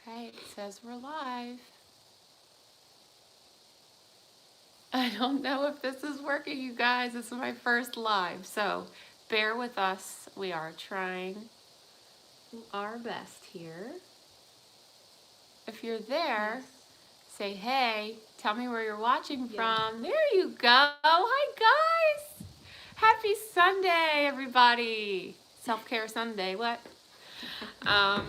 Okay, it says we're live. I don't know if this is working, you guys. This is my first live, so bear with us. We are trying our best here. If you're there, Yes. say hey. Tell me where you're watching Yes. from. There you go. Hi, guys. Happy Sunday, everybody. Self-care Sunday. What? Um,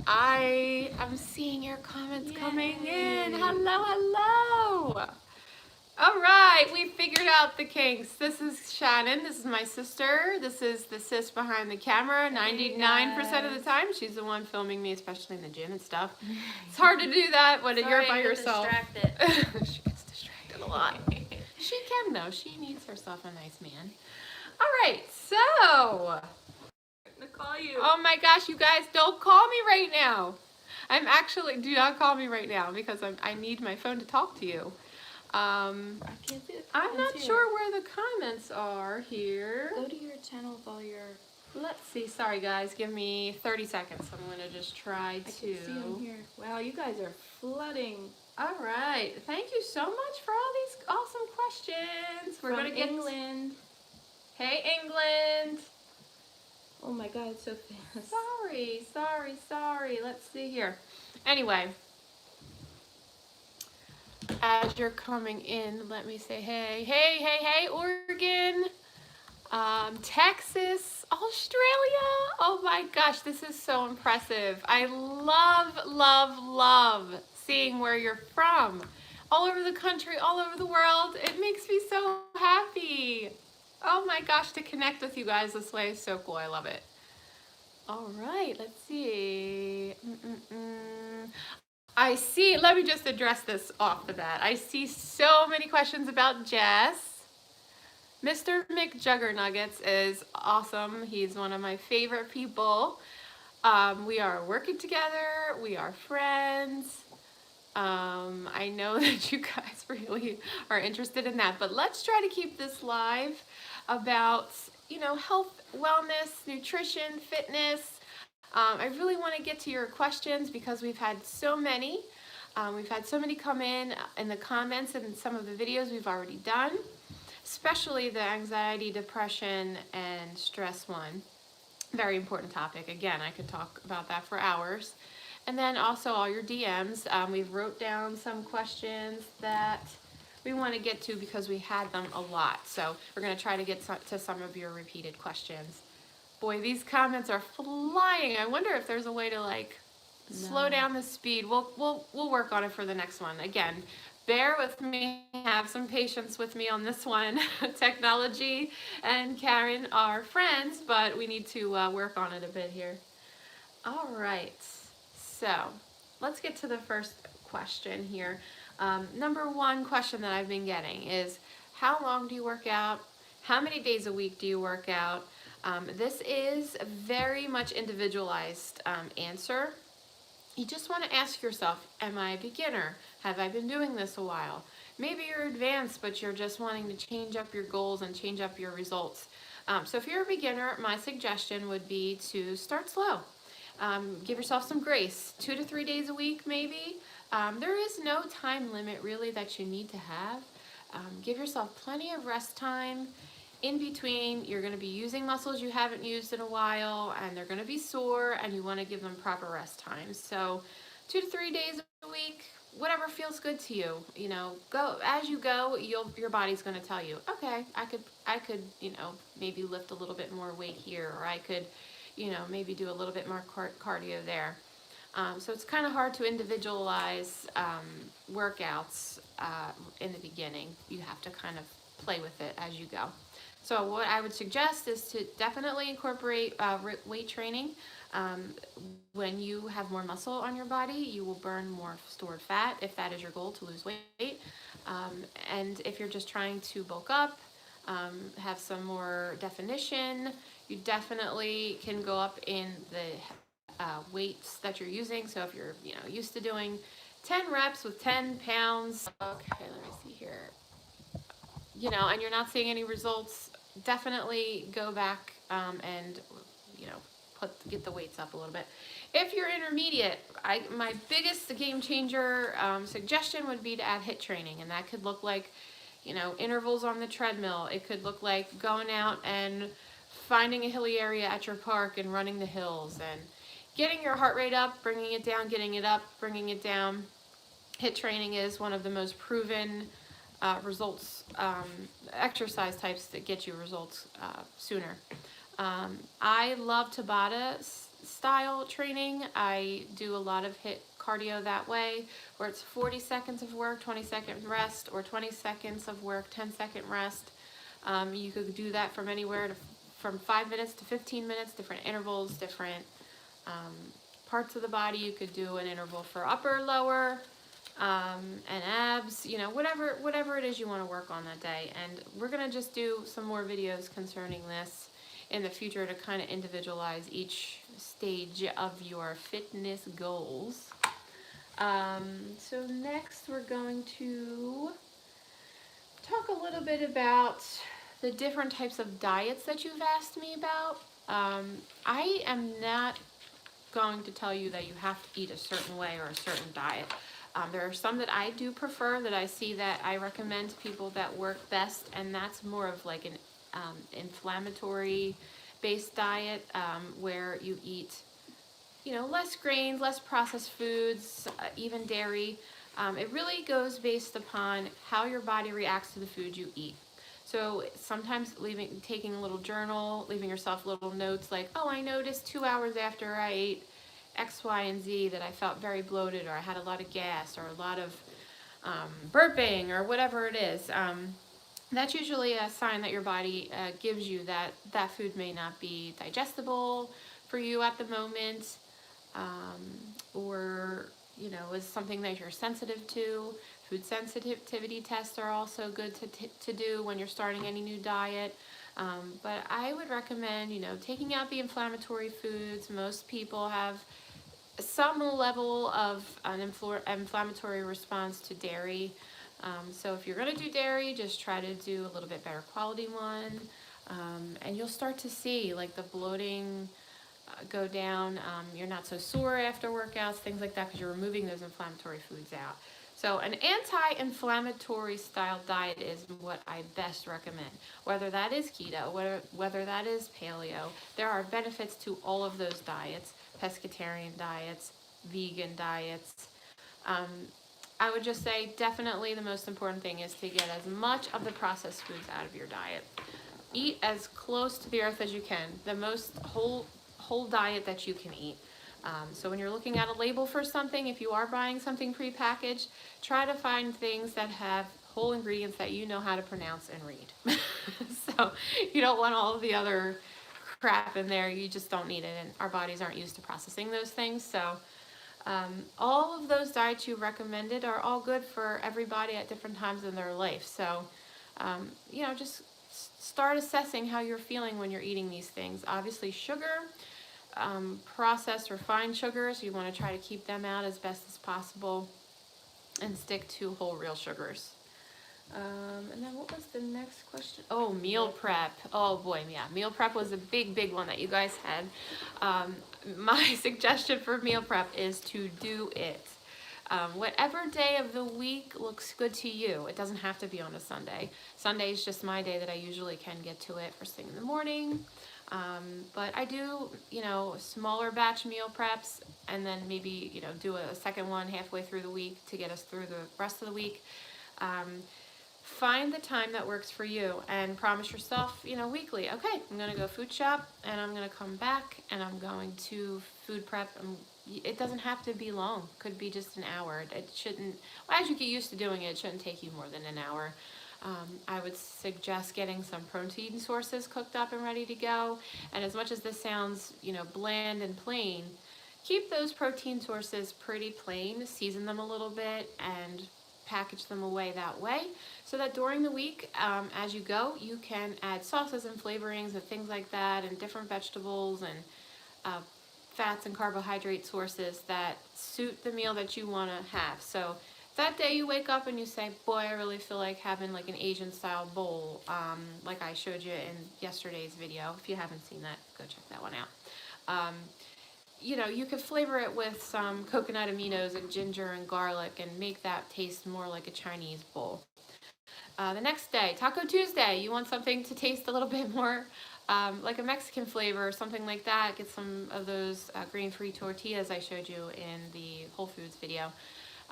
I'm seeing your comments coming in. Yay. Hello, hello. All right, we figured out the kinks. This is Shannon. This is my sister. This is the sis behind the camera. 99% of the time, she's the one filming me, especially in the gym and stuff. It's hard to do that when you're by yourself. Distracted. She gets distracted a lot. She can though. She needs herself a nice man. All right, so. To call you. Oh my gosh, you guys, don't call me right now. Do not call me right now because I need my phone to talk to you. I can't see the I'm comments not here. sure where the comments are here. Go to your channel with all your. Let's see. Sorry, guys. Give me 30 seconds. I'm going to just try I to. can see them here. Wow, you guys are flooding. All right. Thank you so much for all these awesome questions. We're From going to get. England. Hey, England. Oh my God, it's so fast. Sorry. Let's see here. Anyway. As you're coming in, let me say hey. Hey, Oregon, Texas, Australia. Oh my gosh, this is so impressive. I love seeing where you're from. All over the country, all over the world. It makes me so happy. Oh my gosh, to connect with you guys this way is so cool. I love it. All right, let's see. I see, let me just address this off the bat. I see so many questions about Jess. Mr. McJuggernuggets is awesome. He's one of my favorite people. We are working together. We are friends. I know that you guys really are interested in that, but let's try to keep this live about, health, wellness, nutrition, fitness. I really want to get to your questions because we've had so many. We've had so many come in the comments and some of the videos we've already done, especially the anxiety, depression, and stress one. Very important topic. Again, I could talk about that for hours. And then also all your DMs. We've wrote down some questions that we want to get to because we had them a lot. So we're going to try to get to some of your repeated questions. Boy, these comments are flying. I wonder if there's a way to slow down the speed. We'll work on it for the next one. Again, bear with me. Have some patience with me on this one. Technology and Karen are friends, but we need to work on it a bit here. All right. So let's get to the first question here. Number one question that I've been getting is, how long do you work out? How many days a week do you work out? This is a very much individualized answer. You just want to ask yourself, am I a beginner? Have I been doing this a while? Maybe you're advanced, but you're just wanting to change up your goals and change up your results. So if you're a beginner, my suggestion would be to start slow. Give yourself some grace, 2 to 3 days a week maybe. There is no time limit really that you need to have. Give yourself plenty of rest time. In between, you're going to be using muscles you haven't used in a while, and they're going to be sore, and you want to give them proper rest times. So 2 to 3 days a week, whatever feels good to you. Go as you go. Your body's going to tell you, okay, I could maybe lift a little bit more weight here, or I could maybe do a little bit more cardio there. So it's kind of hard to individualize workouts in the beginning. You have to kind of play with it as you go. So what I would suggest is to definitely incorporate weight training. When you have more muscle on your body, you will burn more stored fat if that is your goal, to lose weight. And if you're just trying to bulk up, have some more definition, you definitely can go up in the weights that you're using. So if you're used to doing 10 reps with 10 pounds, okay, let me see here, and you're not seeing any results, definitely go back and get the weights up a little bit. If you're intermediate, my biggest game changer suggestion would be to add HIIT training, and that could look like, you know, intervals on the treadmill. It could look like going out and finding a hilly area at your park and running the hills and getting your heart rate up, bringing it down, getting it up, bringing it down. HIIT training is one of the most proven results, exercise types that get you results sooner. I love Tabata style training. I do a lot of HIIT cardio that way, where it's 40 seconds of work, 20-second rest, or 20 seconds of work, 10-second rest. You could do that from anywhere from 5 minutes to 15 minutes, different intervals, different parts of the body. You could do an interval for upper, lower, and abs, you know, whatever it is you want to work on that day. And we're going to just do some more videos concerning this in the future to kind of individualize each stage of your fitness goals. So next we're going to talk a little bit about the different types of diets that you've asked me about. I am not going to tell you that you have to eat a certain way or a certain diet. There are some that I do prefer, that I see that I recommend to people that work best, and that's more of like an inflammatory based diet, where you eat, you know, less grains, less processed foods, even dairy. It really goes based upon how your body reacts to the food you eat. So sometimes taking a little journal, leaving yourself little notes like, oh, I noticed 2 hours after I ate X, Y, and Z that I felt very bloated, or I had a lot of gas, or a lot of burping, or whatever it is. That's usually a sign that your body gives you that that food may not be digestible for you at the moment, or, you know, is something that you're sensitive to. Food sensitivity tests are also good to do when you're starting any new diet. But I would recommend, you know, taking out the inflammatory foods. Most people have some level of an inflammatory response to dairy. So if you're going to do dairy, just try to do a little bit better quality one. And you'll start to see like the bloating go down. You're not so sore after workouts, things like that, because you're removing those inflammatory foods out. So an anti-inflammatory style diet is what I best recommend. Whether that is keto, whether that is paleo, there are benefits to all of those diets, pescatarian diets, vegan diets. I would just say definitely the most important thing is to get as much of the processed foods out of your diet. Eat as close to the earth as you can, the most whole diet that you can eat. So when you're looking at a label for something, if you are buying something prepackaged, try to find things that have whole ingredients that you know how to pronounce and read. So you don't want all of the other crap in there. You just don't need it, and our bodies aren't used to processing those things. So all of those diets you recommended are all good for everybody at different times in their life. So you know, just start assessing how you're feeling when you're eating these things. Obviously sugar, processed refined sugars, you want to try to keep them out as best as possible and stick to whole real sugars. And then what was the next question? Oh, meal prep. Oh boy, yeah, meal prep was a big one that you guys had. My suggestion for meal prep is to do it. Whatever day of the week looks good to you. It doesn't have to be on a Sunday. Sunday is just my day that I usually can get to it first thing in the morning. But I do, you know, smaller batch meal preps, and then maybe, you know, do a second one halfway through the week to get us through the rest of the week. Find the time that works for you and promise yourself, you know, weekly, okay, I'm going to go food shop and I'm going to come back and I'm going to food prep. It doesn't have to be long. Could be just an hour. It shouldn't, well, as you get used to doing it, it shouldn't take you more than an hour. I would suggest getting some protein sources cooked up and ready to go. And as much as this sounds, you know, bland and plain, keep those protein sources pretty plain, season them a little bit, and package them away that way, so that during the week, as you go, you can add sauces and flavorings and things like that, and different vegetables and fats and carbohydrate sources that suit the meal that you want to have. So that day you wake up and you say, boy, I really feel like having like an Asian style bowl, like I showed you in yesterday's video. If you haven't seen that, go check that one out. You know, you could flavor it with some coconut aminos and ginger and garlic and make that taste more like a Chinese bowl. The next day, Taco Tuesday, you want something to taste a little bit more like a Mexican flavor or something like that. Get some of those grain-free tortillas I showed you in the Whole Foods video.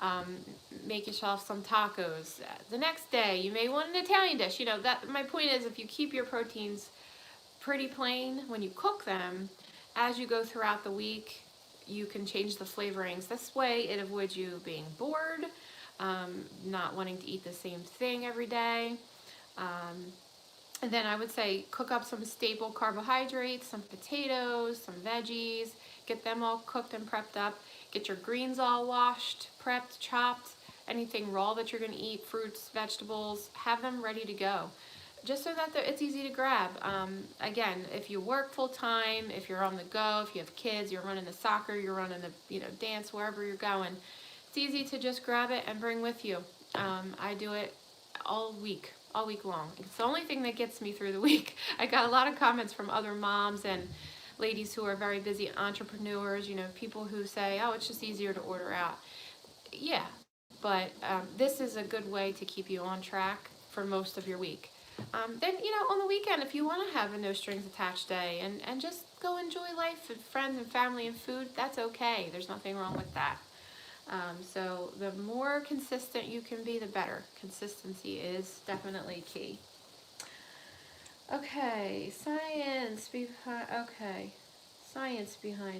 Um, make yourself some tacos. The next day, you may want an Italian dish. You know, that my point is, if you keep your proteins pretty plain when you cook them, as you go throughout the week, you can change the flavorings. This way, it avoids you being bored, not wanting to eat the same thing every day. Um, and then I would say cook up some staple carbohydrates, some potatoes, some veggies, get them all cooked and prepped up. Get your greens all washed, prepped, chopped, anything raw that you're going to eat, fruits, vegetables, have them ready to go. Just so that it's easy to grab. Again, if you work full time, if you're on the go, if you have kids, you're running the soccer, you're running the dance, wherever you're going, it's easy to just grab it and bring with you. I do it all week long. It's the only thing that gets me through the week. I got a lot of comments from other moms and ladies who are very busy entrepreneurs, people who say, oh, it's just easier to order out. Yeah, but this is a good way to keep you on track for most of your week. Then, on the weekend, if you want to have a no strings attached day and just go enjoy life with friends and family and food, that's okay. There's nothing wrong with that. So the more consistent you can be, the better. Consistency is definitely key. Okay, science behind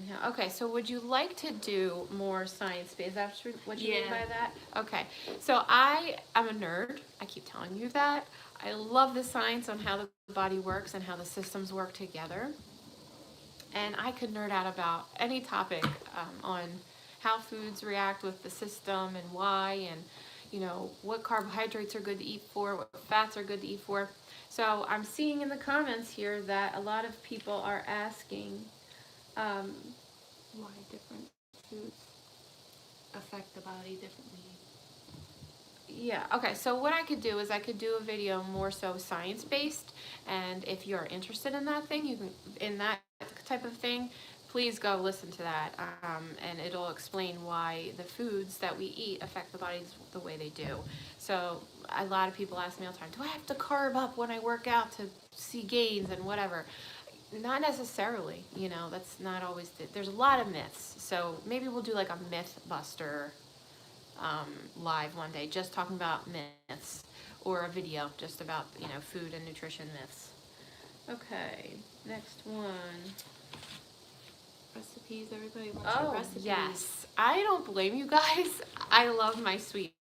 how. Okay, so would you like to do more science-based? Is that what you mean by that? Okay, so I'm a nerd. I keep telling you that. I love the science on how the body works and how the systems work together. And I could nerd out about any topic on how foods react with the system and why, and what carbohydrates are good to eat for, what fats are good to eat for. So I'm seeing in the comments here that a lot of people are asking why different foods affect the body differently. Yeah, okay, so what I could do is I could do a video more so science-based, and if you're interested in that thing, in that type of thing, please go listen to that, and it'll explain why the foods that we eat affect the bodies the way they do. So a lot of people ask me all the time, do I have to carb up when I work out to see gains and whatever? Not necessarily, that's not always, there's a lot of myths, so maybe we'll do like a myth buster live one day, just talking about myths, or a video just about food and nutrition myths. Okay, next one. Recipes. Everybody wants your recipes. Yes, I don't blame you guys. I love my sweets.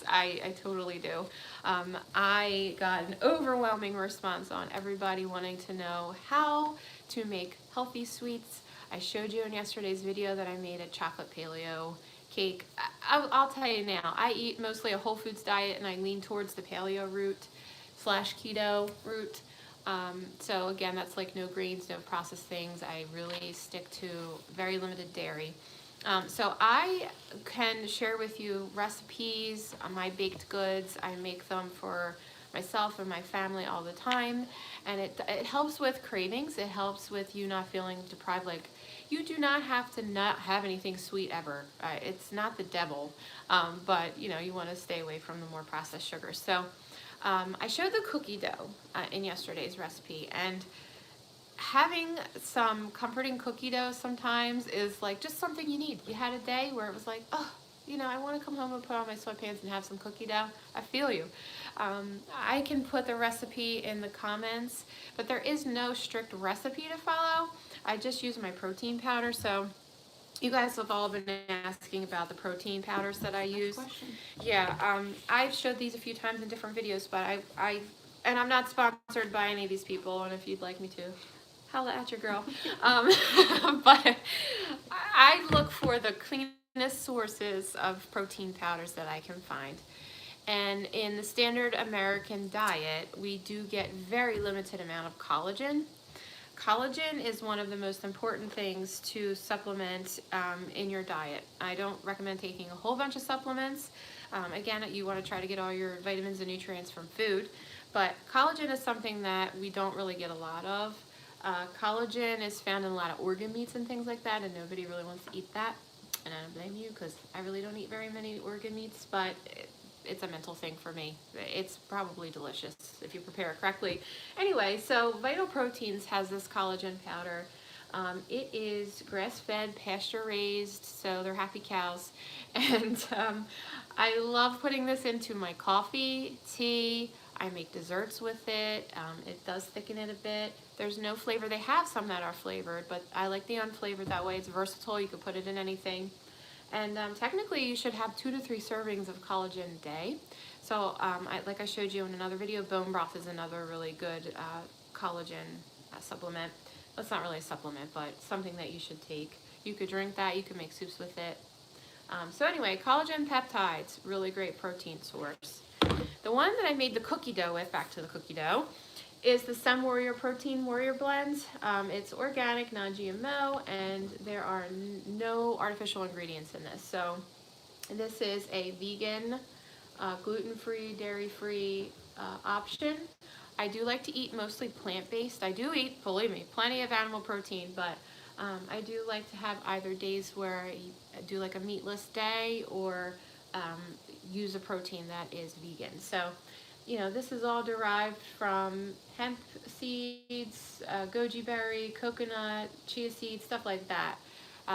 I totally do. I got an overwhelming response on everybody wanting to know how to make healthy sweets. I showed you in yesterday's video that I made a chocolate paleo cake. I'll tell you now, I eat mostly a whole foods diet, and I lean towards the paleo route / keto route. So again, that's like no grains, no processed things. I really stick to very limited dairy. So I can share with you recipes, my baked goods. I make them for myself and my family all the time, and it helps with cravings. It helps with you not feeling deprived. Like, you do not have to not have anything sweet ever. It's not the devil, but you want to stay away from the more processed sugars. So I showed the cookie dough in yesterday's recipe, and having some comforting cookie dough sometimes is like just something you need. You had a day where it was like, oh, I want to come home and put on my sweatpants and have some cookie dough. I feel you. I can put the recipe in the comments, but there is no strict recipe to follow. I just use my protein powder. So you guys have all been asking about the protein powders that I use. Question. Yeah, I've showed these a few times in different videos, but and I'm not sponsored by any of these people, and if you'd like me to, holla at your girl. But I look for the cleanest sources of protein powders that I can find. And in the standard American diet, we do get very limited amount of collagen. Collagen is one of the most important things to supplement in your diet. I don't recommend taking a whole bunch of supplements. Again, you want to try to get all your vitamins and nutrients from food, but collagen is something that we don't really get a lot of. Collagen is found in a lot of organ meats and things like that, and nobody really wants to eat that. And I don't blame you, because I really don't eat very many organ meats, but it's a mental thing for me. It's probably delicious if you prepare it correctly. Anyway, so Vital Proteins has this collagen powder. It is grass-fed, pasture-raised, so they're happy cows. And I love putting this into my coffee, tea. I make desserts with it. It does thicken it a bit. There's no flavor. They have some that are flavored, but I like the unflavored. That way it's versatile. You can put it in anything. And technically you should have 2 to 3 servings of collagen a day. So like I showed you in another video, bone broth is another really good collagen supplement. That's not really a supplement, but something that you should take. You could drink that. You could make soups with it. So anyway, collagen peptides, really great protein source. The one that I made the cookie dough with, back to the cookie dough, is the Sun Warrior Protein Warrior Blend. It's organic, non-GMO, and there are no artificial ingredients in this. So this is a vegan, gluten-free, dairy-free option. I do like to eat mostly plant-based. I do eat, believe me, plenty of animal protein, but I do like to have either days where I do like a meatless day or use a protein that is vegan. So, you know, this is all derived from hemp seeds, goji berry, coconut, chia seeds, stuff like that.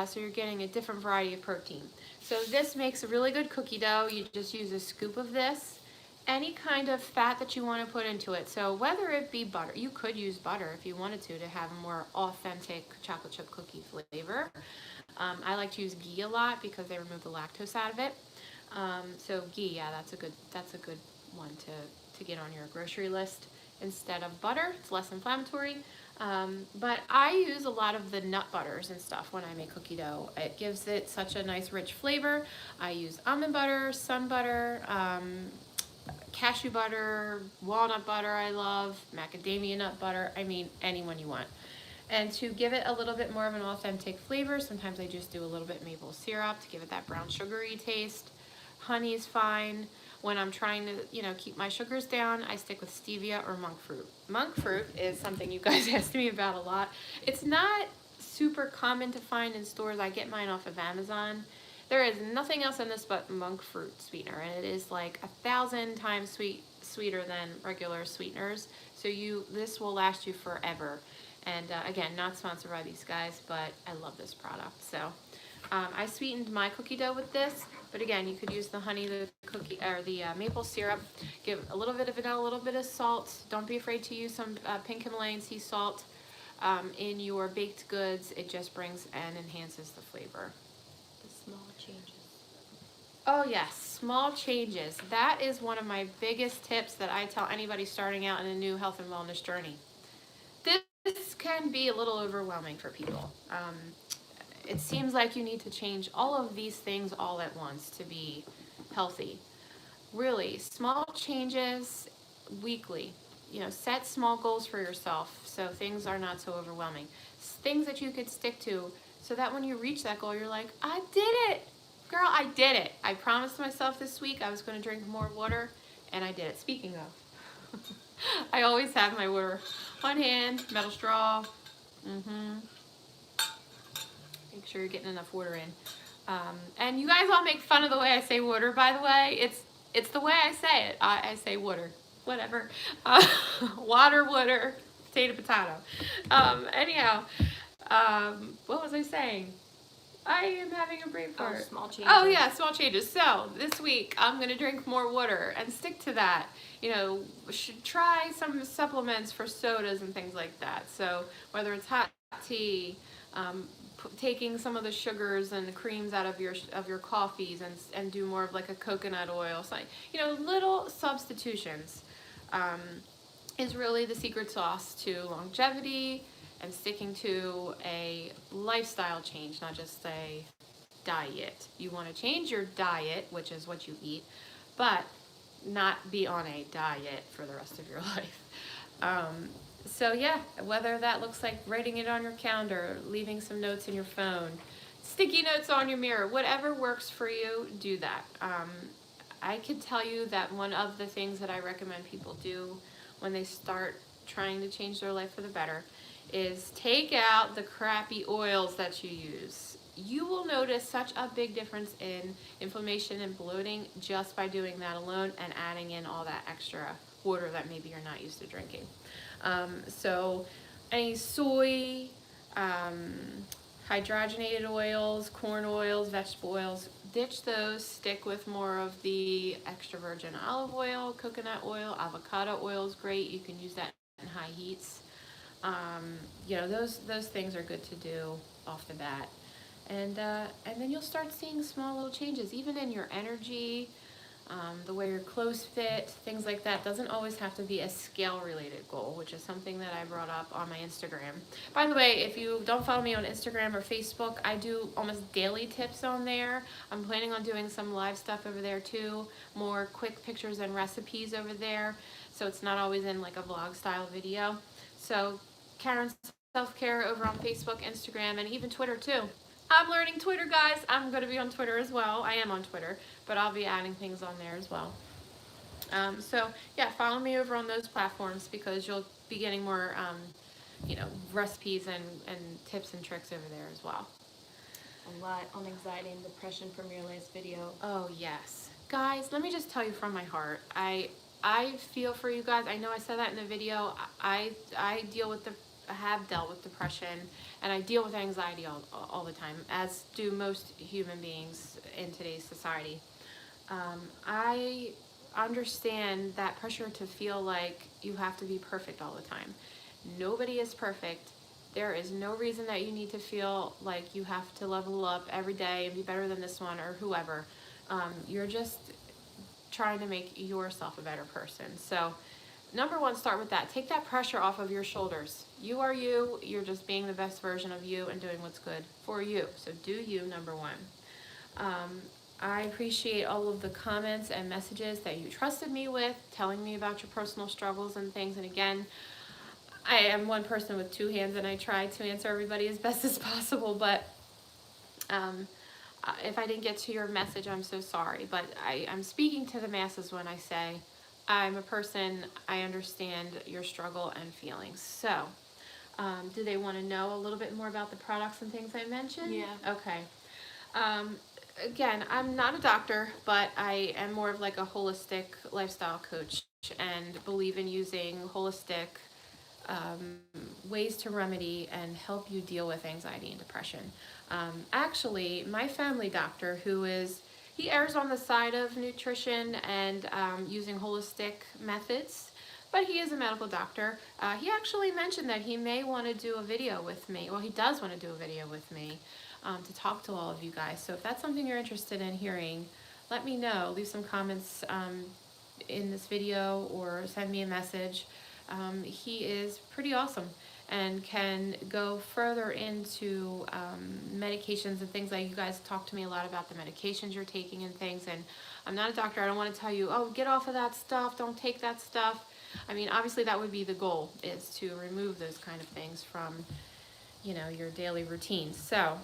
So you're getting a different variety of protein. So this makes a really good cookie dough. You just use a scoop of this. Any kind of fat that you want to put into it. So whether it be butter, you could use butter if you wanted to have a more authentic chocolate chip cookie flavor. I like to use ghee a lot because they remove the lactose out of it. So ghee, yeah, that's a good one to get on your grocery list instead of butter. It's less inflammatory. But I use a lot of the nut butters and stuff when I make cookie dough. It gives it such a nice rich flavor. I use almond butter, sun butter, cashew butter, walnut butter I love, macadamia nut butter, I mean any one you want. And to give it a little bit more of an authentic flavor, sometimes I just do a little bit maple syrup to give it that brown sugary taste. Honey is fine. When I'm trying to, you know, keep my sugars down, I stick with stevia or monk fruit. Monk fruit is something you guys asked me about a lot. It's not super common to find in stores. I get mine off of Amazon. There is nothing else in this but monk fruit sweetener, and it is like 1,000 times sweeter than regular sweeteners. So this will last you forever. And again, not sponsored by these guys, but I love this product. So I sweetened my cookie dough with this, but again, you could use the honey, the cookie, or the maple syrup. Give a little bit of vanilla, a little bit of salt. Don't be afraid to use some pink Himalayan sea salt in your baked goods. It just brings and enhances the flavor. Small changes. Oh yes, small changes. That is one of my biggest tips that I tell anybody starting out in a new health and wellness journey. This can be a little overwhelming for people. It seems like you need to change all of these things all at once to be healthy. Really, small changes weekly. You know, set small goals for yourself so things are not so overwhelming. Things that you could stick to so that when you reach that goal, you're like, I did it. Girl, I did it. I promised myself this week I was going to drink more water, and I did it. Speaking of, I always have my water on hand, metal straw. Make sure you're getting enough water in. And you guys all make fun of the way I say water, by the way. It's the way I say it. I say water. Whatever. Water, potato. Anyhow, what was I saying? I am having a brain fart. Oh, small changes. Oh yeah, small changes. So this week I'm gonna drink more water and stick to that. You know, should try some supplements for sodas and things like that. So whether it's hot tea, taking some of the sugars and the creams out of your coffees and do more of like a coconut oil. So, you know, little substitutions is really the secret sauce to longevity and sticking to a lifestyle change, not just a diet. You want to change your diet, which is what you eat, but not be on a diet for the rest of your life. So yeah, whether that looks like writing it on your calendar, leaving some notes in your phone, sticky notes on your mirror, whatever works for you, do that. I could tell you that one of the things that I recommend people do when they start trying to change their life for the better is take out the crappy oils that you use. You will notice such a big difference in inflammation and bloating just by doing that alone and adding in all that extra water that maybe you're not used to drinking. So any soy, um, hydrogenated oils, corn oils, vegetable oils, ditch those. Stick with more of the extra virgin olive oil, coconut oil, avocado oil is great. You can use that in high heats. You know, those things are good to do off the bat, and then you'll start seeing small little changes, even in your energy, the way your clothes fit, things like that. Doesn't always have to be a scale related goal, which is something that I brought up on my Instagram. By the way, if you don't follow me on Instagram or Facebook, I do almost daily tips on there. I'm planning on doing some live stuff over there too, more quick pictures and recipes over there, so it's not always in like a vlog style video. So Karen's Self-Care over on Facebook, Instagram, and even Twitter too. I'm learning Twitter, guys. I'm going to be on Twitter as well. I am on Twitter, but I'll be adding things on there as well. So yeah, follow me over on those platforms because you'll be getting more, you know, recipes and tips and tricks over there as well. A lot on anxiety and depression from your last video. Oh yes, guys. Let me just tell you from my heart. I feel for you guys. I know I said that in the video. I deal with I have dealt with depression, and I deal with anxiety all the time, as do most human beings in today's society. I understand that pressure to feel like you have to be perfect all the time. Nobody is perfect. There is no reason that you need to feel like you have to level up every day and be better than this one or whoever. You're just trying to make yourself a better person. So number one, start with that. Take that pressure off of your shoulders. You are you. You're just being the best version of you and doing what's good for you. So do you, number one. I appreciate all of the comments and messages that you trusted me with, telling me about your personal struggles and things. And again, I am one person with two hands, and I try to answer everybody as best as possible. But if I didn't get to your message, I'm so sorry. But I'm speaking to the masses when I say I'm a person, I understand your struggle and feelings. So, do they want to know a little bit more about the products and things I mentioned? Yeah. Okay. Again, I'm not a doctor, but I am more of like a holistic lifestyle coach and believe in using holistic ways to remedy and help you deal with anxiety and depression. Actually, my family doctor, he errs on the side of nutrition and using holistic methods, but he is a medical doctor. He actually mentioned that he may want to do a video with me. Well, he does want to do a video with me to talk to all of you guys. So if that's something you're interested in hearing, let me know. Leave some comments in this video or send me a message. He is pretty awesome and can go further into medications and things. Like, you guys talk to me a lot about the medications you're taking and things, and I'm not a doctor. I don't want to tell you, oh, get off of that stuff, don't take that stuff. I mean, obviously that would be the goal, is to remove those kind of things from, you know, your daily routine. So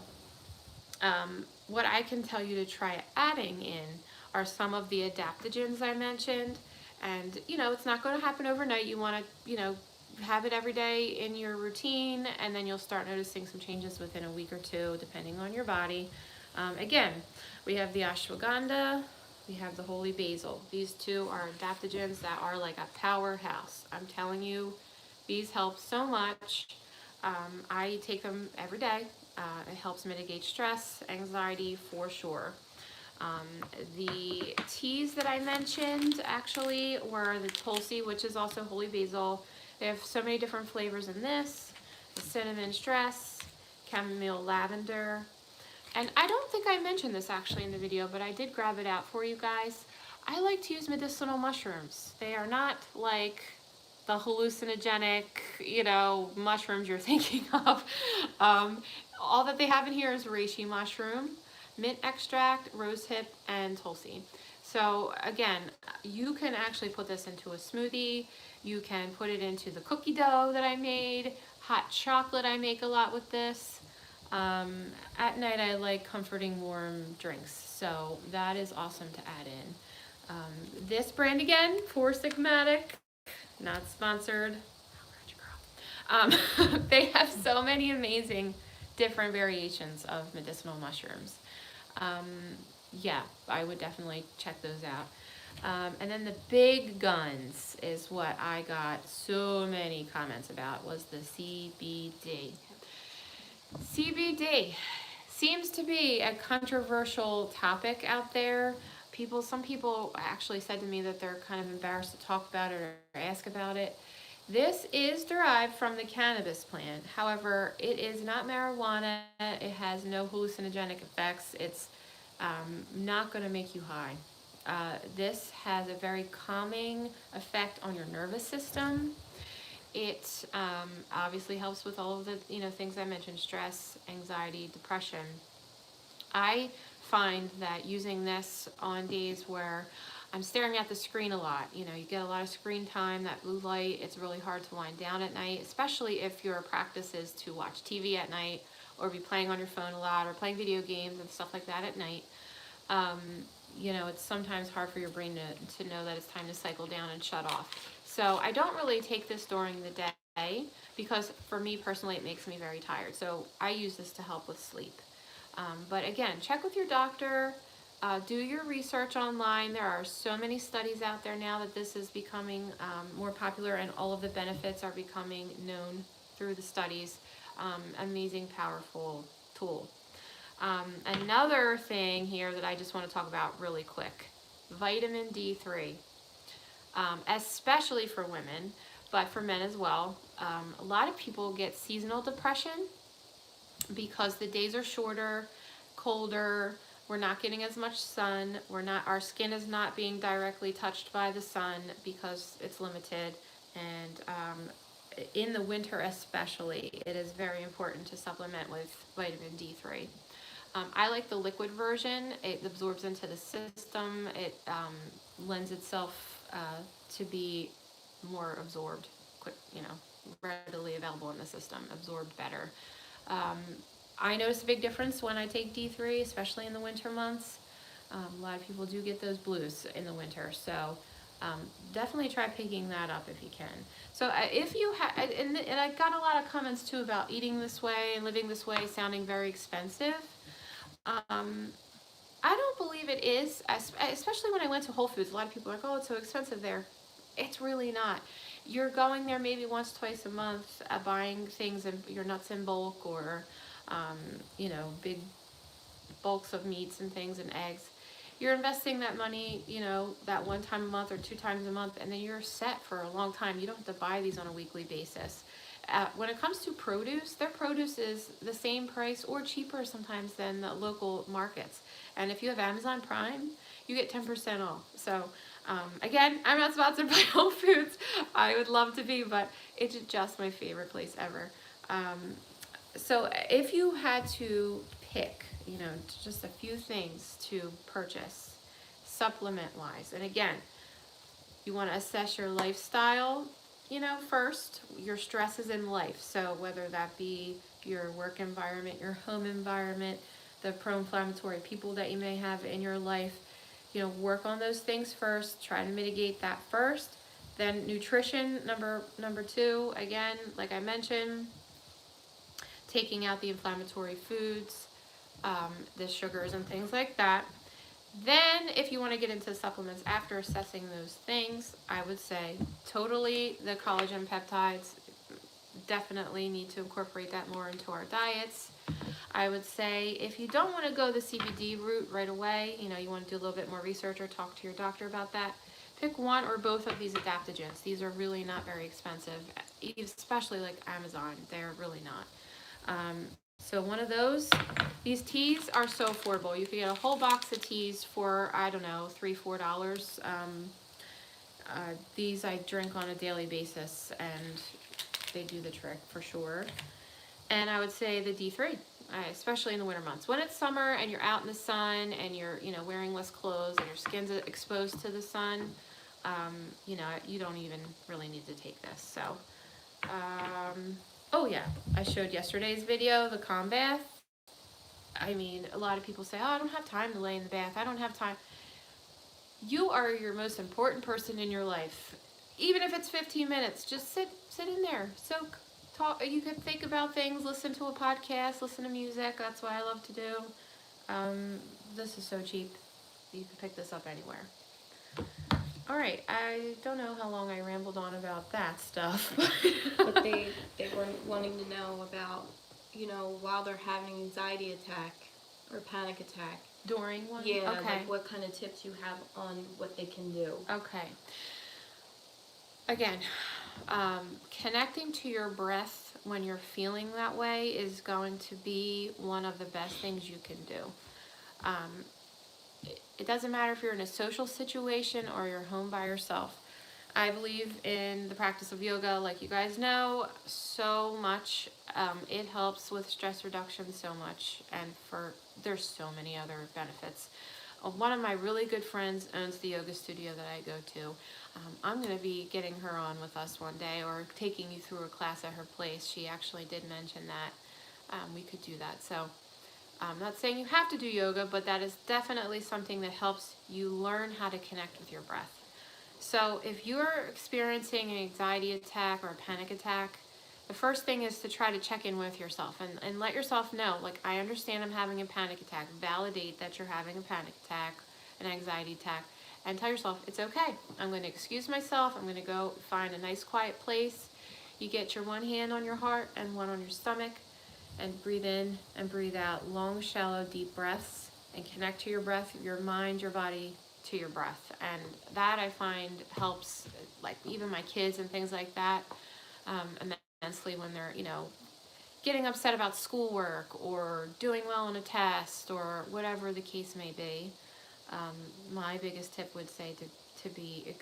what I can tell you to try adding in are some of the adaptogens I mentioned. And, you know, it's not going to happen overnight. You want to, you know, have it every day in your routine, and then you'll start noticing some changes within a week or two, depending on your body. Again, we have the ashwagandha, we have the holy basil. These two are adaptogens that are like a powerhouse. I'm telling you, these help so much. I take them every day. It helps mitigate stress, anxiety for sure. The teas that I mentioned actually were the Tulsi, which is also holy basil. They have so many different flavors in this. The cinnamon stress, chamomile lavender. And I don't think I mentioned this actually in the video, but I did grab it out for you guys. I like to use medicinal mushrooms. They are not like the hallucinogenic, you know, mushrooms you're thinking of. All that they have in here is reishi mushroom, mint extract, rosehip, and tulsi. So again, you can actually put this into a smoothie. You can put it into the cookie dough that I made. Hot chocolate I make a lot with this. At night I like comforting warm drinks, so that is awesome to add in. This brand again, Four Sigmatic, not sponsored. Um, they have so many amazing different variations of medicinal mushrooms. Um, yeah, I would definitely check those out. And then the big guns is what I got so many comments about was the CBD. CBD seems to be a controversial topic out there. Some people actually said to me that they're kind of embarrassed to talk about it or ask about it. This is derived from the cannabis plant. However, it is not marijuana. It has no hallucinogenic effects. It's not going to make you high. This has a very calming effect on your nervous system. It obviously helps with all of the things I mentioned: stress, anxiety, depression. I find that using this on days where I'm staring at the screen a lot, you get a lot of screen time, that blue light, it's really hard to wind down at night, especially if your practice is to watch TV at night or be playing on your phone a lot or playing video games and stuff like that at night. Um, it's sometimes hard for your brain to know that it's time to cycle down and shut off. So I don't really take this during the day because for me personally, it makes me very tired. So I use this to help with sleep. But again, check with your doctor. Do your research online. There are so many studies out there now that this is becoming more popular, and all of the benefits are becoming known through the studies. Amazing, powerful tool. Another thing here that I just want to talk about really quick: vitamin D3, especially for women, but for men as well. A lot of people get seasonal depression because the days are shorter, colder, we're not getting as much sun, our skin is not being directly touched by the sun because it's limited, and in the winter especially, it is very important to supplement with vitamin D3. I like the liquid version. It absorbs into the system. It lends itself to be more absorbed, quick, readily available in the system, absorbed better. Um, I notice a big difference when I take D3, especially in the winter months. A lot of people do get those blues in the winter, so definitely try picking that up if you can. So if you have, and I got a lot of comments too about eating this way and living this way sounding very expensive. I don't believe it is, especially when I went to Whole Foods. A lot of people are like, oh, it's so expensive there. It's really not. You're going there maybe once, twice a month, buying things and your nuts in bulk, or, big bulks of meats and things and eggs. You're investing that money, that one time a month or two times a month, and then you're set for a long time. You don't have to buy these on a weekly basis. When it comes to produce, their produce is the same price or cheaper sometimes than the local markets. And if you have Amazon Prime, you get 10% off. So again, I'm not sponsored by Whole Foods. I would love to be, but it's just my favorite place ever. So if you had to pick, just a few things to purchase supplement wise, and again, you want to assess your lifestyle, first, your stresses in life. So whether that be your work environment, your home environment, the pro-inflammatory people that you may have in your life, work on those things first. Try to mitigate that first. Then nutrition, number two, again, like I mentioned, taking out the inflammatory foods, the sugars and things like that. Then, if you want to get into supplements after assessing those things, I would say totally the collagen peptides. Definitely need to incorporate that more into our diets. I would say if you don't want to go the CBD route right away, you want to do a little bit more research or talk to your doctor about that, pick one or both of these adaptogens. These are really not very expensive, especially like Amazon. They're really not. So one of those, these teas are so affordable. You can get a whole box of teas for, I don't know, $3-4. These I drink on a daily basis, and they do the trick for sure. And I would say the D3, especially in the winter months. When it's summer and you're out in the sun and you're, wearing less clothes and your skin's exposed to the sun, you don't even really need to take this. So, oh yeah, I showed yesterday's video, the calm bath. I mean, a lot of people say, oh, I don't have time to lay in the bath. I don't have time. You are your most important person in your life. Even if it's 15 minutes, just sit in there, soak, talk. You could think about things, listen to a podcast, listen to music. That's what I love to do. This is so cheap. You can pick this up anywhere. All right, I don't know how long I rambled on about that stuff. But they were wanting to know about, while they're having anxiety attack or panic attack. During one? Yeah, Okay. like what kind of tips you have on what they can do. Okay. Again, connecting to your breath when you're feeling that way is going to be one of the best things you can do. It doesn't matter if you're in a social situation or you're home by yourself. I believe in the practice of yoga, like you guys know, so much. It helps with stress reduction so much, and there's so many other benefits. One of my really good friends owns the yoga studio that I go to. I'm going to be getting her on with us one day, or taking you through a class at her place. She actually did mention that we could do that. So I'm not saying you have to do yoga, but that is definitely something that helps you learn how to connect with your breath. So if you're experiencing an anxiety attack or a panic attack, the first thing is to try to check in with yourself and let yourself know, like, I understand I'm having a panic attack. Validate that you're having a panic attack, an anxiety attack, and tell yourself, it's okay. I'm going to excuse myself. I'm going to go find a nice quiet place. You get your one hand on your heart and one on your stomach, and breathe in and breathe out. Long, shallow, deep breaths, and connect to your breath, your mind, your body, to your breath. And that I find helps, like, even my kids and things like that, immensely when they're, getting upset about schoolwork or doing well on a test or whatever the case may be. My biggest tip would say to be,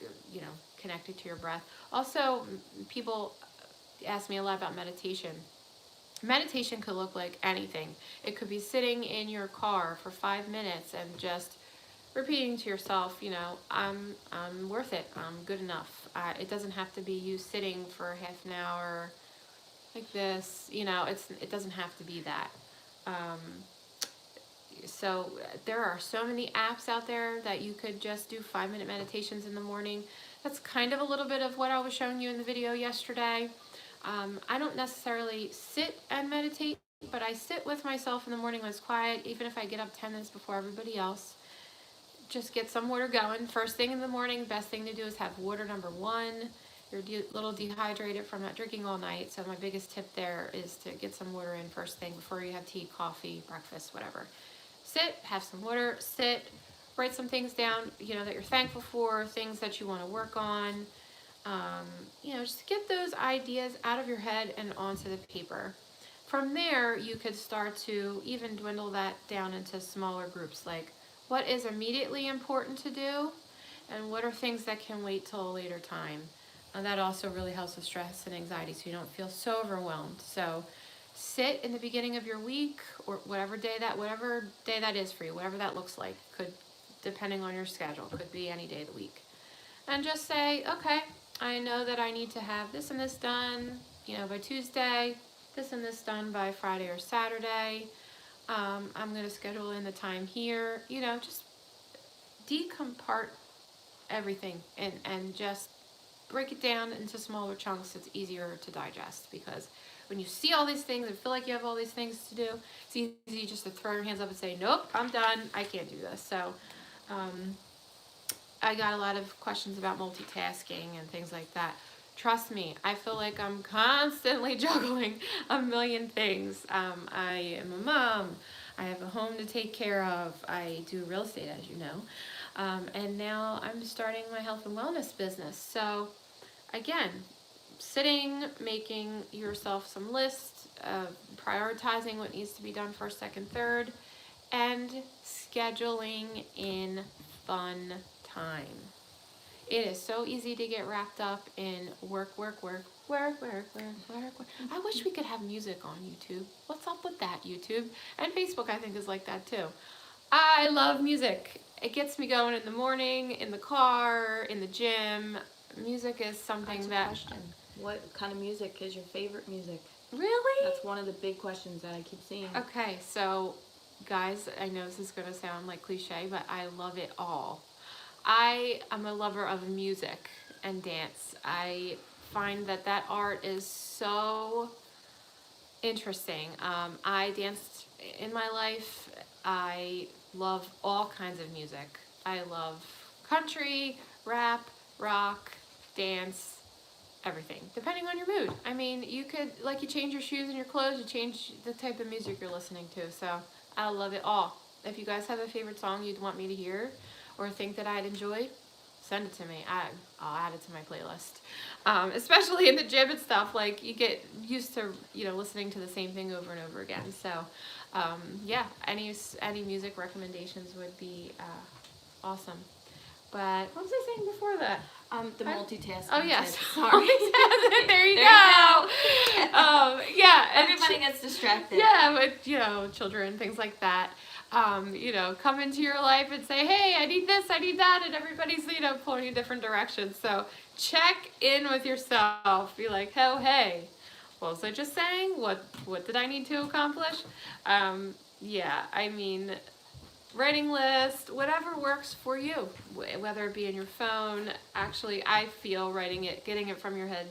connected to your breath. Also, people ask me a lot about meditation. Meditation could look like anything. It could be sitting in your car for 5 minutes and just repeating to yourself, I'm worth it. I'm good enough. It doesn't have to be you sitting for half an hour like this. It doesn't have to be that. So there are so many apps out there that you could just do 5-minute meditations in the morning. That's kind of a little bit of what I was showing you in the video yesterday. I don't necessarily sit and meditate, but I sit with myself in the morning when it's quiet, even if I get up 10 minutes before everybody else. Just get some water going. First thing in the morning, best thing to do is have water, number one. You're a little dehydrated from not drinking all night, so my biggest tip there is to get some water in first thing before you have tea, coffee, breakfast, whatever. Sit, have some water, sit, write some things down, that you're thankful for, things that you want to work on. Just get those ideas out of your head and onto the paper. From there, you could start to even dwindle that down into smaller groups, like what is immediately important to do and what are things that can wait till a later time. And that also really helps with stress and anxiety, so you don't feel so overwhelmed. So sit in the beginning of your week, or whatever day that is for you, whatever that looks like, could, depending on your schedule, could be any day of the week. And just say, okay, I know that I need to have this and this done, by Tuesday, this and this done by Friday or Saturday. I'm going to schedule in the time here, just decompart everything and just break it down into smaller chunks. It's easier to digest, because when you see all these things and feel like you have all these things to do, it's easy just to throw your hands up and say, nope, I'm done. I can't do this. So I got a lot of questions about multitasking and things like that. Trust me, I feel like I'm constantly juggling a million things. I am a mom. I have a home to take care of. I do real estate, as you know. And now I'm starting my health and wellness business. So again, sitting, making yourself some lists, prioritizing what needs to be done first, second, third, and scheduling in fun time. It is so easy to get wrapped up in work. I wish we could have music on YouTube. What's up with that, YouTube? And Facebook, I think, is like that too. I love music. It gets me going in the morning, in the car, in the gym. Music is something That's a question. What kind of music is your favorite music? Really? That's one of the big questions that I keep seeing. Okay, so guys, I know this is going to sound like cliche, but I love it all. I am a lover of music and dance. I find that art is so Interesting. I danced in my life. I love all kinds of music. I love country, rap, rock, dance, everything, depending on your mood. I mean, you could, like, you change your shoes and your clothes, you change the type of music you're listening to. So I love it all. If you guys have a favorite song you'd want me to hear or think that I'd enjoy, send it to me. I'll add it to my playlist. Especially in the gym and stuff, like you get used to, listening to the same thing over and over again. So, yeah, any music recommendations would be awesome. But what was I saying before that? The multitasking. Oh yes, tips. Sorry. there you There go. you go. Yeah, and Everybody gets distracted. yeah, with children, things like that. Come into your life and say, hey, I need this, I need that, and everybody's pulling in different directions. So check in with yourself. Be like, oh, hey, what was I just saying? What did I need to accomplish? Yeah, I mean, writing list, whatever works for you, whether it be in your phone. Actually, I feel getting it from your head,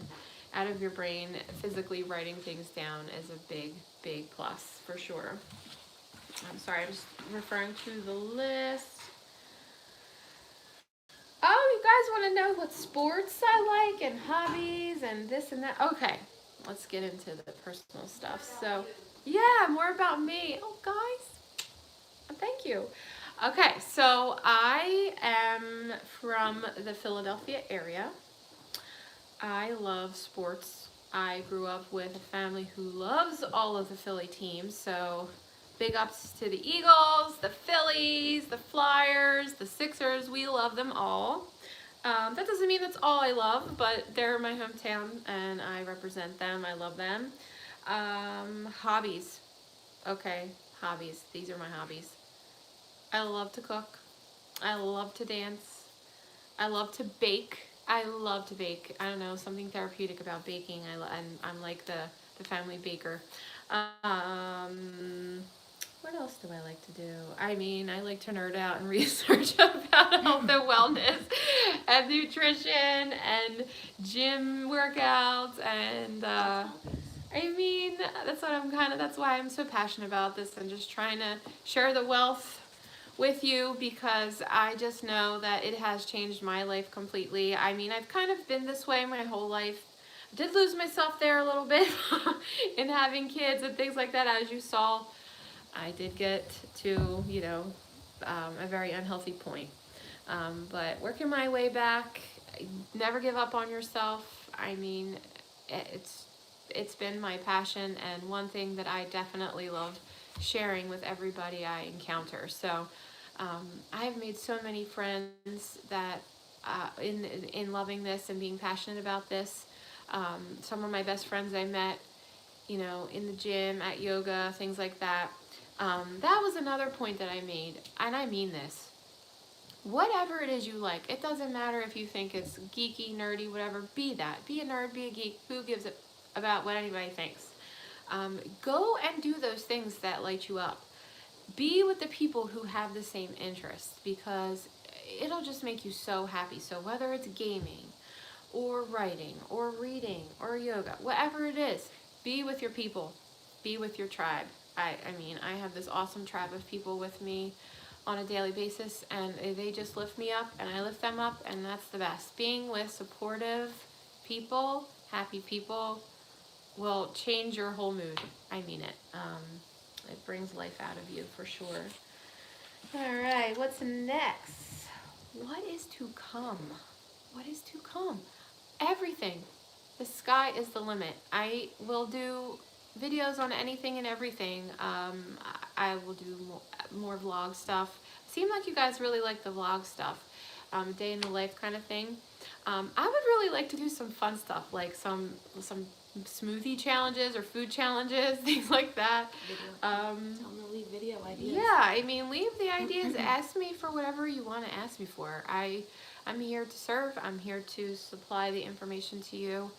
out of your brain, physically writing things down is a big, big plus for sure. I'm sorry, I'm just referring to the list. Oh, you guys want to know what sports I like and hobbies and this and that? Okay, let's get into the personal stuff. So, yeah, more about me. Oh, guys, thank you. Okay, so I am from the Philadelphia area. I love sports. I grew up with a family who loves all of the Philly teams, so big ups to the Eagles, the Phillies, the Flyers, the Sixers. We love them all. That doesn't mean that's all I love, but they're my hometown and I represent them. I love them. Hobbies. Okay, hobbies. These are my hobbies. I love to cook. I love to dance. I love to bake. I love to bake. I don't know, something therapeutic about baking. I'm like the family baker. What else do I like to do? I mean, I like to nerd out and research about health and wellness and nutrition and gym workouts and I mean, that's why I'm so passionate about this and just trying to share the wealth with you because I just know that it has changed my life completely. I mean, I've kind of been this way my whole life. I did lose myself there a little bit in having kids and things like that. As you saw, I did get to, a very unhealthy point. But working my way back, never give up on yourself. I mean, it's been my passion and one thing that I definitely love sharing with everybody I encounter. So I've made so many friends that in loving this and being passionate about this. Some of my best friends I met, in the gym, at yoga, things like that. That was another point that I made, and I mean this. Whatever it is you like, it doesn't matter if you think it's geeky, nerdy, whatever, be that. Be a nerd, be a geek, who gives it about what anybody thinks. Go and do those things that light you up. Be with the people who have the same interests because it'll just make you so happy. So whether it's gaming or writing or reading or yoga, whatever it is, be with your people. Be with your tribe. I mean, I have this awesome tribe of people with me on a daily basis and they just lift me up and I lift them up and that's the best. Being with supportive people, happy people will change your whole mood. I mean it. It brings life out of you for sure. All right, what's next? What is to come? What is to come? Everything. The sky is the limit. I will do videos on anything and everything. I will do more vlog stuff. Seemed like you guys really like the vlog stuff. Day in the life kind of thing. I would really like to do some fun stuff, like some smoothie challenges or food challenges, things like that. Tell them to leave video ideas. Yeah, I mean, leave the ideas. Ask me for whatever you want to ask me for. I'm here to serve. I'm here to supply the information to you.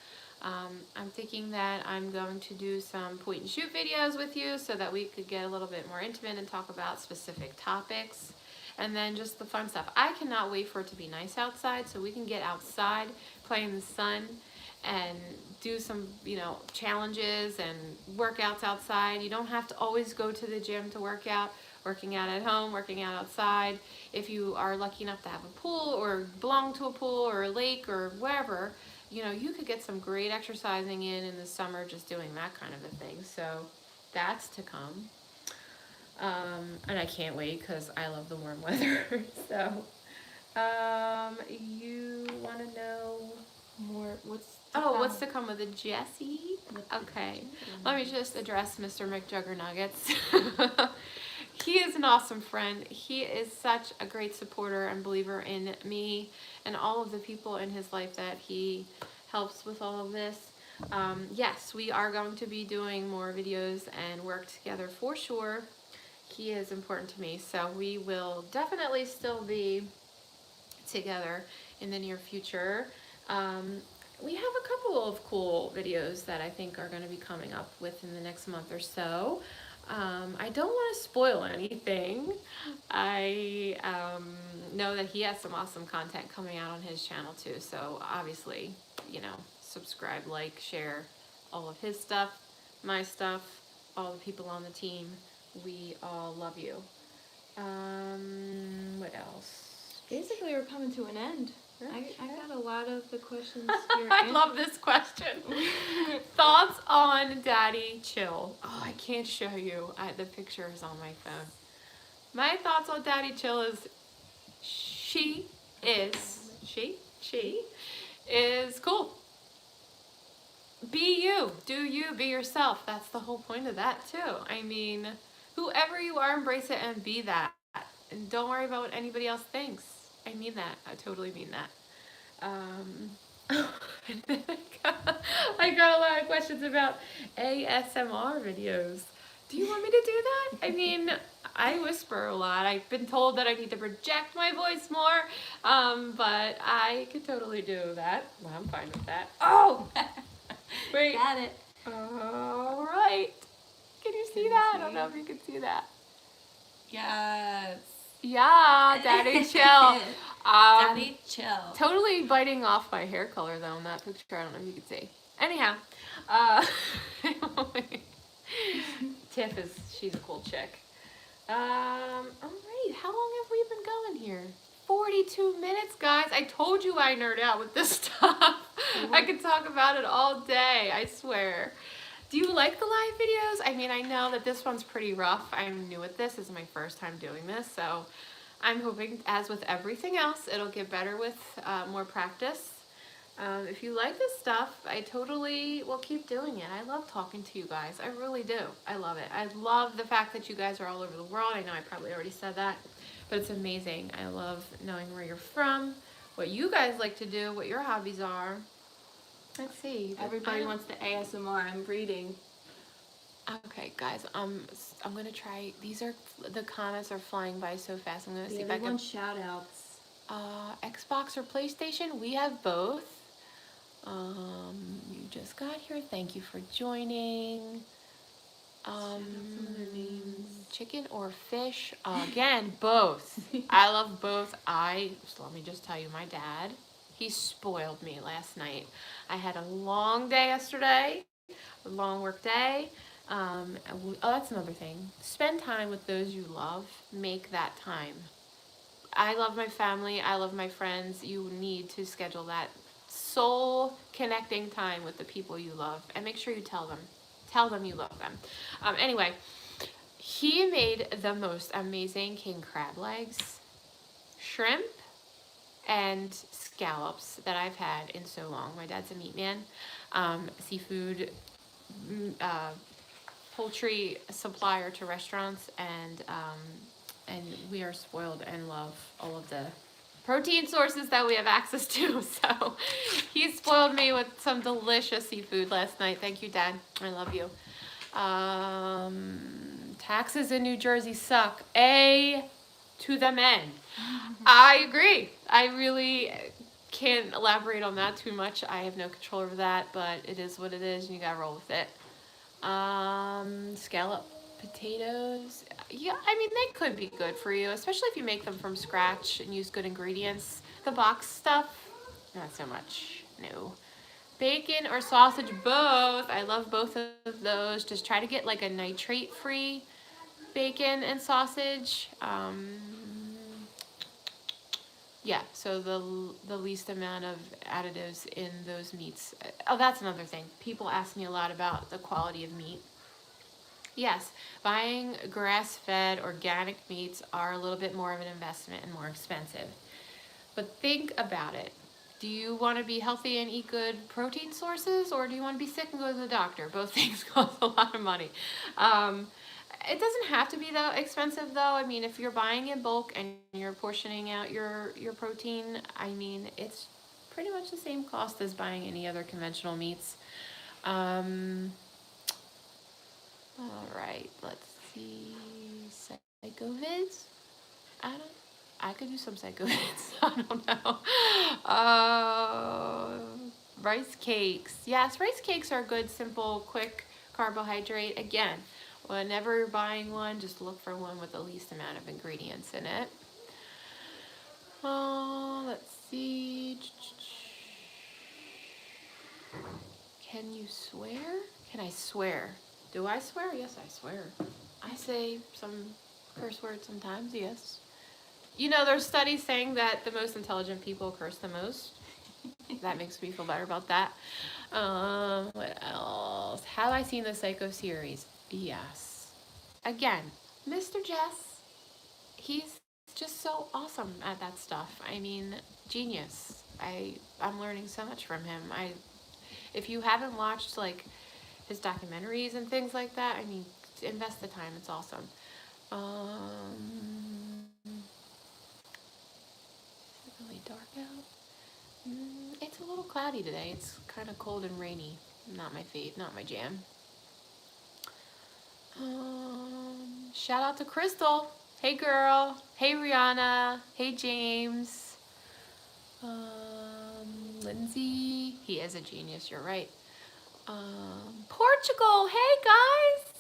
I'm thinking that I'm going to do some point and shoot videos with you so that we could get a little bit more intimate and talk about specific topics. And then just the fun stuff. I cannot wait for it to be nice outside so we can get outside, play in the sun, and do some, challenges and workouts outside. You don't have to always go to the gym to work out. Working out at home, working out outside. If you are lucky enough to have a pool or belong to a pool or a lake or wherever, you could get some great exercising in the summer just doing that kind of a thing. So that's to come. And I can't wait because I love the warm weather. So, you want to know More. What's what's to come with a Jessie? Okay, let me just address Mr. McJuggernuggets. He is an awesome friend. He is such a great supporter and believer in me and all of the people in his life that he helps with all of this. Yes, we are going to be doing more videos and work together for sure. He is important to me, so we will definitely still be together in the near future. We have a couple of cool videos that I think are going to be coming up within the next month or so. I don't want to spoil anything. I know that he has some awesome content coming out on his channel too, so obviously, subscribe, like, share all of his stuff, my stuff, all the people on the team. We all love you. What else? Basically, we're coming to an end. I got a lot of the questions here. I love this question. Thoughts on Daddy Chill? Oh, I can't show you. The picture is on my phone. My thoughts on Daddy Chill is she is cool. Be you. Do you. Be yourself. That's the whole point of that too. I mean, whoever you are, embrace it and be that. And don't worry about what anybody else thinks. I mean that. I totally mean that. I got a lot of questions about ASMR videos. Do you want me to do that? I mean, I whisper a lot. I've been told that I need to project my voice more, but I could totally do that. Well, I'm fine with that. Oh! Wait. Got it. All right. Can you see that? I don't know if you can see that. Yes. Yeah, Daddy Chill. Daddy Chill. Totally biting off my hair color though in that picture. I don't know if you can see. Anyhow, Tiff she's a cool chick. All right, how long have we been going here? 42 minutes, guys. I told you I nerd out with this stuff. I could talk about it all day, I swear. Do you like the live videos? I mean, I know that this one's pretty rough. I'm new at this. This is my first time doing this, so I'm hoping, as with everything else, it'll get better with more practice. If you like this stuff, I totally will keep doing it. I love talking to you guys. I really do. I love it. I love the fact that you guys are all over the world. I know I probably already said that, but it's amazing. I love knowing where you're from, what you guys like to do, what your hobbies are. Let's see. Everybody wants the ASMR. I'm reading. Okay, guys, I'm gonna try. The comments are flying by so fast. I'm gonna see if I can. Shout outs. Xbox or PlayStation? We have both. You just got here. Thank you for joining. Chicken or fish? Again, both. I love both. Let me just tell you, my dad, he spoiled me last night. I had a long day yesterday, a long work day. That's another thing. Spend time with those you love. Make that time. I love my family. I love my friends. You need to schedule that soul connecting time with the people you love, and make sure you tell them you love them. Anyway, he made the most amazing king crab legs, shrimp, and scallops that I've had in so long. My dad's a meat man. Seafood, poultry supplier to restaurants, and we are spoiled and love all of the protein sources that we have access to. So he spoiled me with some delicious seafood last night. Thank you, Dad. I love you. Taxes in New Jersey suck. To the men. I agree. I really can't elaborate on that too much. I have no control over that, but it is what it is, and you gotta roll with it. Scallop potatoes. Yeah, I mean, they could be good for you, especially if you make them from scratch and use good ingredients. The box stuff, not so much. No. Bacon or sausage, both. I love both of those. Just try to get like a nitrate-free bacon and sausage. Yeah, so the least amount of additives in those meats. Oh, that's another thing. People ask me a lot about the quality of meat. Yes, buying grass-fed organic meats are a little bit more of an investment and more expensive. But think about it. Do you want to be healthy and eat good protein sources, or do you want to be sick and go to the doctor? Both things cost a lot of money. It doesn't have to be that expensive, though. I mean, if you're buying in bulk and you're portioning out your protein, I mean, it's pretty much the same cost as buying any other conventional meats. All right, let's see. Psychovids? I could do some psychovids. I don't know. Rice cakes. Yes, rice cakes are good, simple, quick carbohydrate. Again, whenever you're buying one, just look for one with the least amount of ingredients in it. Let's see. Can you swear? Can I swear? Do I swear? Yes, I swear. I say some curse words sometimes, yes. You know, there's studies saying that the most intelligent people curse the most. That makes me feel better about that. What else? Have I seen the Psycho series? Yes. Again, Mr. Jess, he's just so awesome at that stuff. I mean, genius. I'm learning so much from him. If you haven't watched like his documentaries and things like that, I mean, invest the time. It's awesome. Is it really dark out? It's a little cloudy today. It's kind of cold and rainy. Not my jam. Shout out to Crystal. Hey girl. Hey Rihanna. Hey James. Lindsay. He is a genius, you're right. Portugal. Hey guys.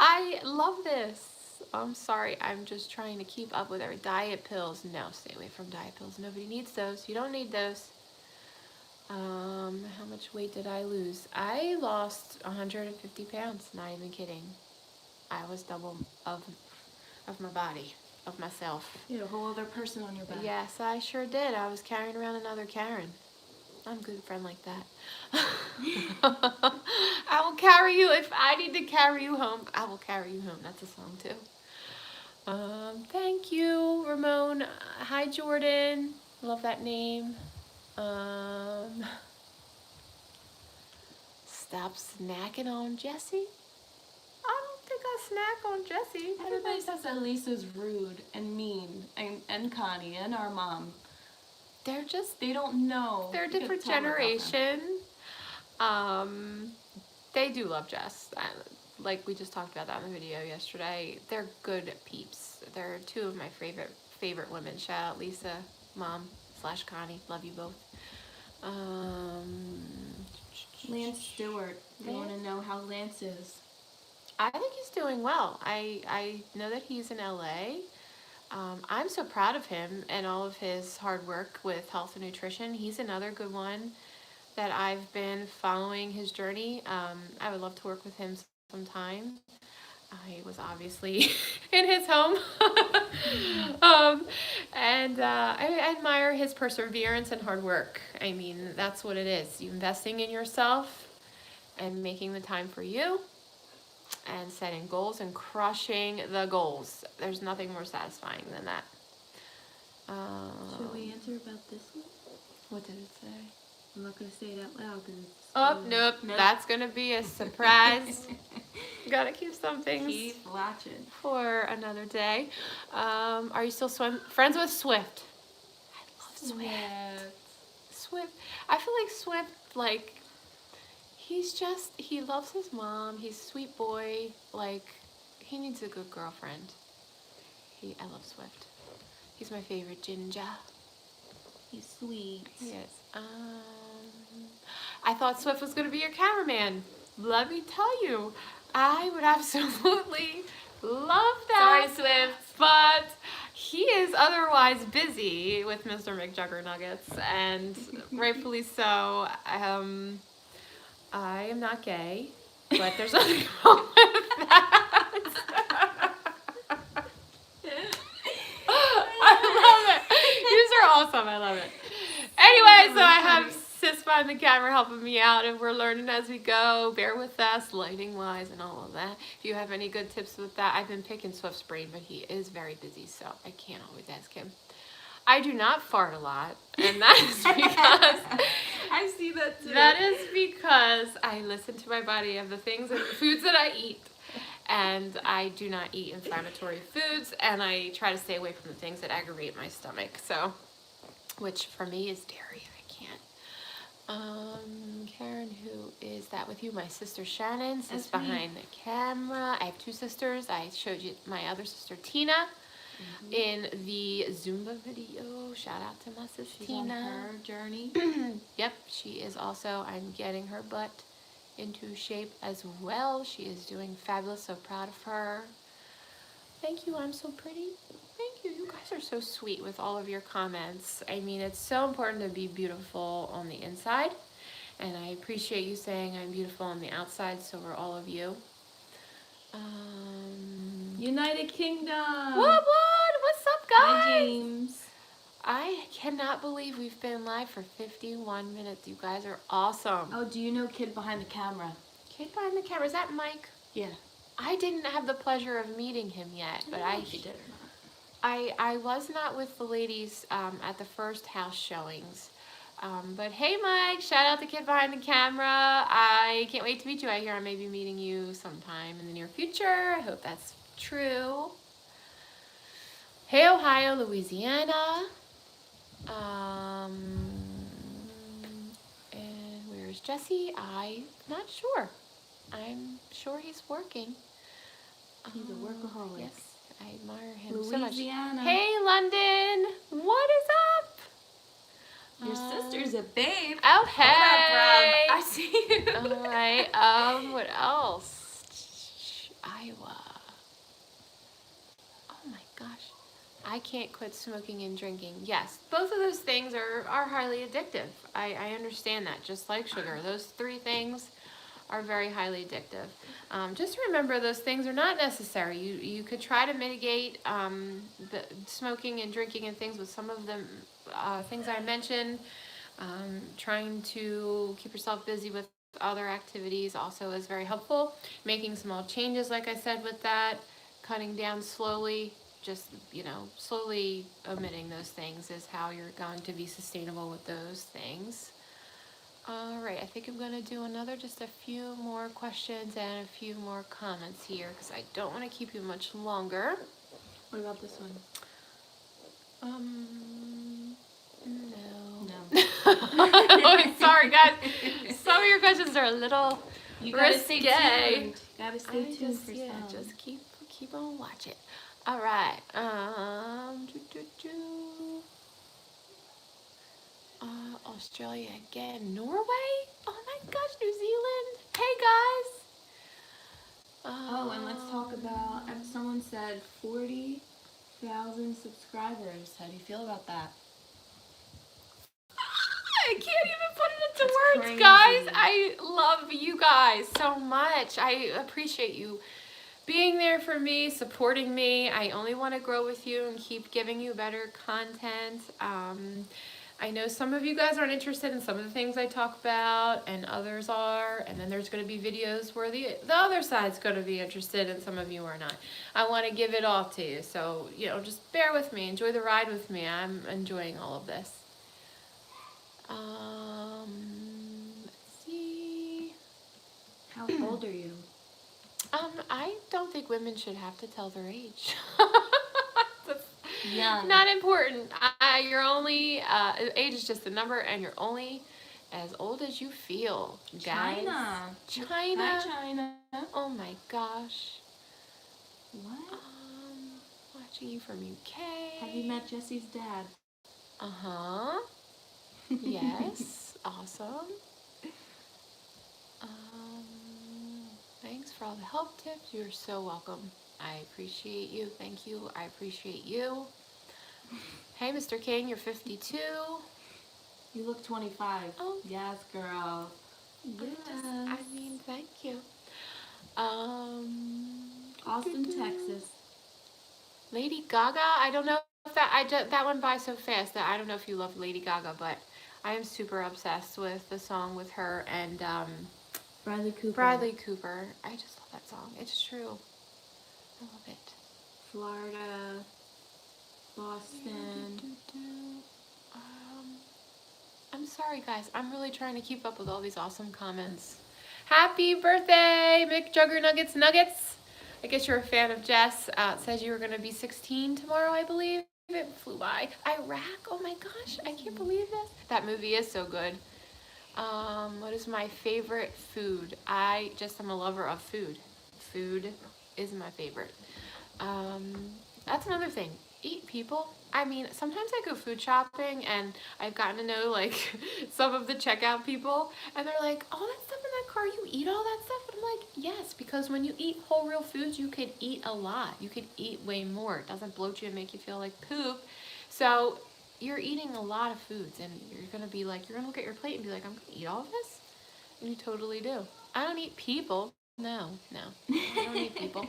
I love this. I'm sorry, I'm just trying to keep up with every diet pills. No, stay away from diet pills. Nobody needs those. You don't need those. How much weight did I lose? I lost 150 pounds. Not even kidding. I was double of my body, of myself. You had a whole other person on your back. Yes, I sure did. I was carrying around another Karen. I'm a good friend like that. I will carry you. If I need to carry you home, I will carry you home. That's a song too. Thank you, Ramon. Hi, Jordan. Love that name. Stop snacking on Jessie. I don't think I snack on Jessie. Everybody says that Lisa's rude and mean, and Connie and our mom. They don't know. They're a different generation. They do love Jess. Like we just talked about that in the video yesterday. They're good peeps. They're two of my favorite women. Shout out Lisa, Mom / Connie. Love you both. Lance Stewart. They want to know how Lance is. I think he's doing well. I know that he's in LA. I'm so proud of him and all of his hard work with health and nutrition. He's another good one that I've been following his journey. I would love to work with him sometime. He was obviously in his home. And I admire his perseverance and hard work. I mean, that's what it is. You investing in yourself and making the time for you and setting goals and crushing the goals. There's nothing more satisfying than that. Should we answer about this one? What did it say? I'm not going to say it out loud because it's... Oh, nope. That's going to be a surprise. Gotta keep some things Keep watching for another day. Are you still friends with Swift? I love Swift. Swift. I feel like Swift, like, he loves his mom. He's a sweet boy. Like, he needs a good girlfriend. I love Swift. He's my favorite ginger. He's sweet. He is. I thought Swift was going to be your cameraman. Let me tell you, I would absolutely love that. Sorry, Swift. But he is otherwise busy with Mr. McJuggernuggets, and rightfully so. I am not gay, but there's nothing wrong with that. I love it. Yous are awesome. I love it. Anyway, so I have Sis behind the camera helping me out, and we're learning as we go. Bear with us, lighting wise, and all of that. If you have any good tips with that, I've been picking Swift's brain, but he is very busy, so I can't always ask him. I do not fart a lot, and that is because I see that too. that is because I listen to my body of the things and the foods that I eat. And I do not eat inflammatory foods, and I try to stay away from the things that aggravate my stomach. So, which for me is dairy. I can't. Karen, who is that with you? My sister Shannon sits behind the camera. I have two sisters. I showed you my other sister Tina in the Zumba video. Shout out to my sister She's Tina. on her journey. Yep, she is also. I'm getting her butt into shape as well. She is doing fabulous. So proud of her. Thank you. I'm so pretty. Thank you. You guys are so sweet with all of your comments. I mean, it's so important to be beautiful on the inside. And I appreciate you saying I'm beautiful on the outside. So are all of you. United Kingdom. What? What's up, guys? Hi, James. I cannot believe we've been live for 51 minutes. You guys are awesome. Oh, do you know Kid behind the camera? Kid behind the camera. Is that Mike? Yeah. I didn't have the pleasure of meeting him yet, but She did or not. I was not with the ladies at the first house showings. But hey, Mike, shout out the Kid behind the camera. I can't wait to meet you. I hear I may be meeting you sometime in the near future. I hope that's true. Hey, Ohio, Louisiana. And where's Jesse? I'm not sure. I'm sure he's working. He's a workaholic. Yes, I admire him so much. Louisiana. Hey, London. What is up? Your sister's a babe. Oh, hey. Hold up, Rob. I see you. All right. What else? Iowa. Oh my gosh. I can't quit smoking and drinking. Yes, both of those things are highly addictive. I understand that, just like sugar. Those three things are very highly addictive. Just remember those things are not necessary. You could try to mitigate the smoking and drinking and things with some of the things I mentioned. Trying to keep yourself busy with other activities also is very helpful. Making small changes, like I said, with that. Cutting down slowly. Just, slowly omitting those things is how you're going to be sustainable with those things. All right, I think I'm going to do just a few more questions and a few more comments here because I don't want to keep you much longer. What about this one? No. Sorry, guys. Some of your questions are a little You gotta stay risque. tuned. Gotta stay tuned for some. Just keep on watching. All right. Australia again. Norway? Oh my gosh, New Zealand. Hey guys. And let's talk about, someone said 40,000 subscribers. How do you feel about that? I can't even put it into That's words, crazy. guys. I love you guys so much. I appreciate you being there for me, supporting me. I only want to grow with you and keep giving you better content. I know some of you guys aren't interested in some of the things I talk about, and others are. And then there's going to be videos where the other side's going to be interested, and some of you are not. I want to give it all to you. So, just bear with me. Enjoy the ride with me. I'm enjoying all of this. Let's see. How old are you? I don't think women should have to tell their age. That's Young. not important. You're only, age is just a number, and you're only as old as you feel, guys. China. China. Hi, China. Oh my gosh. What? Watching you from UK. Have you met Jesse's dad? Uh-huh. Yes. Awesome. Thanks for all the help tips. You're so welcome. I appreciate you. Thank you. I appreciate you. Hey, Mr. King, you're 52. You look 25. Oh. Yes, girl. Yes. I mean, thank you. Austin, Texas. Lady Gaga. I don't know if that went by so fast that I don't know if you love Lady Gaga, but I am super obsessed with the song with her and Bradley Cooper. Bradley Cooper. I just love that song. It's true. I love it. Florida, Boston. I'm sorry, guys. I'm really trying to keep up with all these awesome comments. Happy birthday, McJuggernuggets Nuggets. I guess you're a fan of Jess. It says you were going to be 16 tomorrow, I believe. It flew by. Iraq, oh my gosh, I can't believe this. That movie is so good. What is my favorite food? I just am a lover of food. Food is my favorite. That's another thing. Eat people. I mean, sometimes I go food shopping and I've gotten to know like some of the checkout people and they're like, all that stuff in that car, you eat all that stuff? And I'm like, yes, because when you eat whole real foods, you could eat a lot. You could eat way more. It doesn't bloat you and make you feel like poop. So you're eating a lot of foods and you're going to be like, you're going to look at your plate and be like, I'm going to eat all of this? And you totally do. I don't eat people. No. I don't eat people.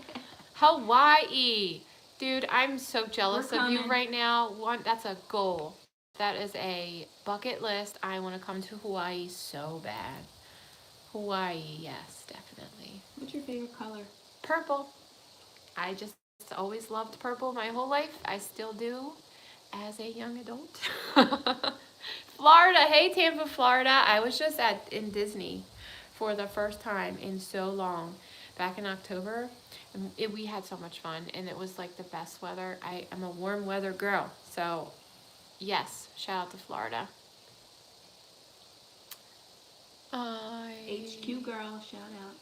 Hawaii. Dude, I'm so jealous of you right now. That's a goal. That is a bucket list. I want to come to Hawaii so bad. Hawaii, yes, definitely. What's your favorite color? Purple. I just always loved purple my whole life. I still do as a young adult. Florida. Hey, Tampa, Florida. I was just in Disney for the first time in so long back in October. And we had so much fun, and it was like the best weather. I'm a warm weather girl, so yes, shout out to Florida. HQ girl, shout out.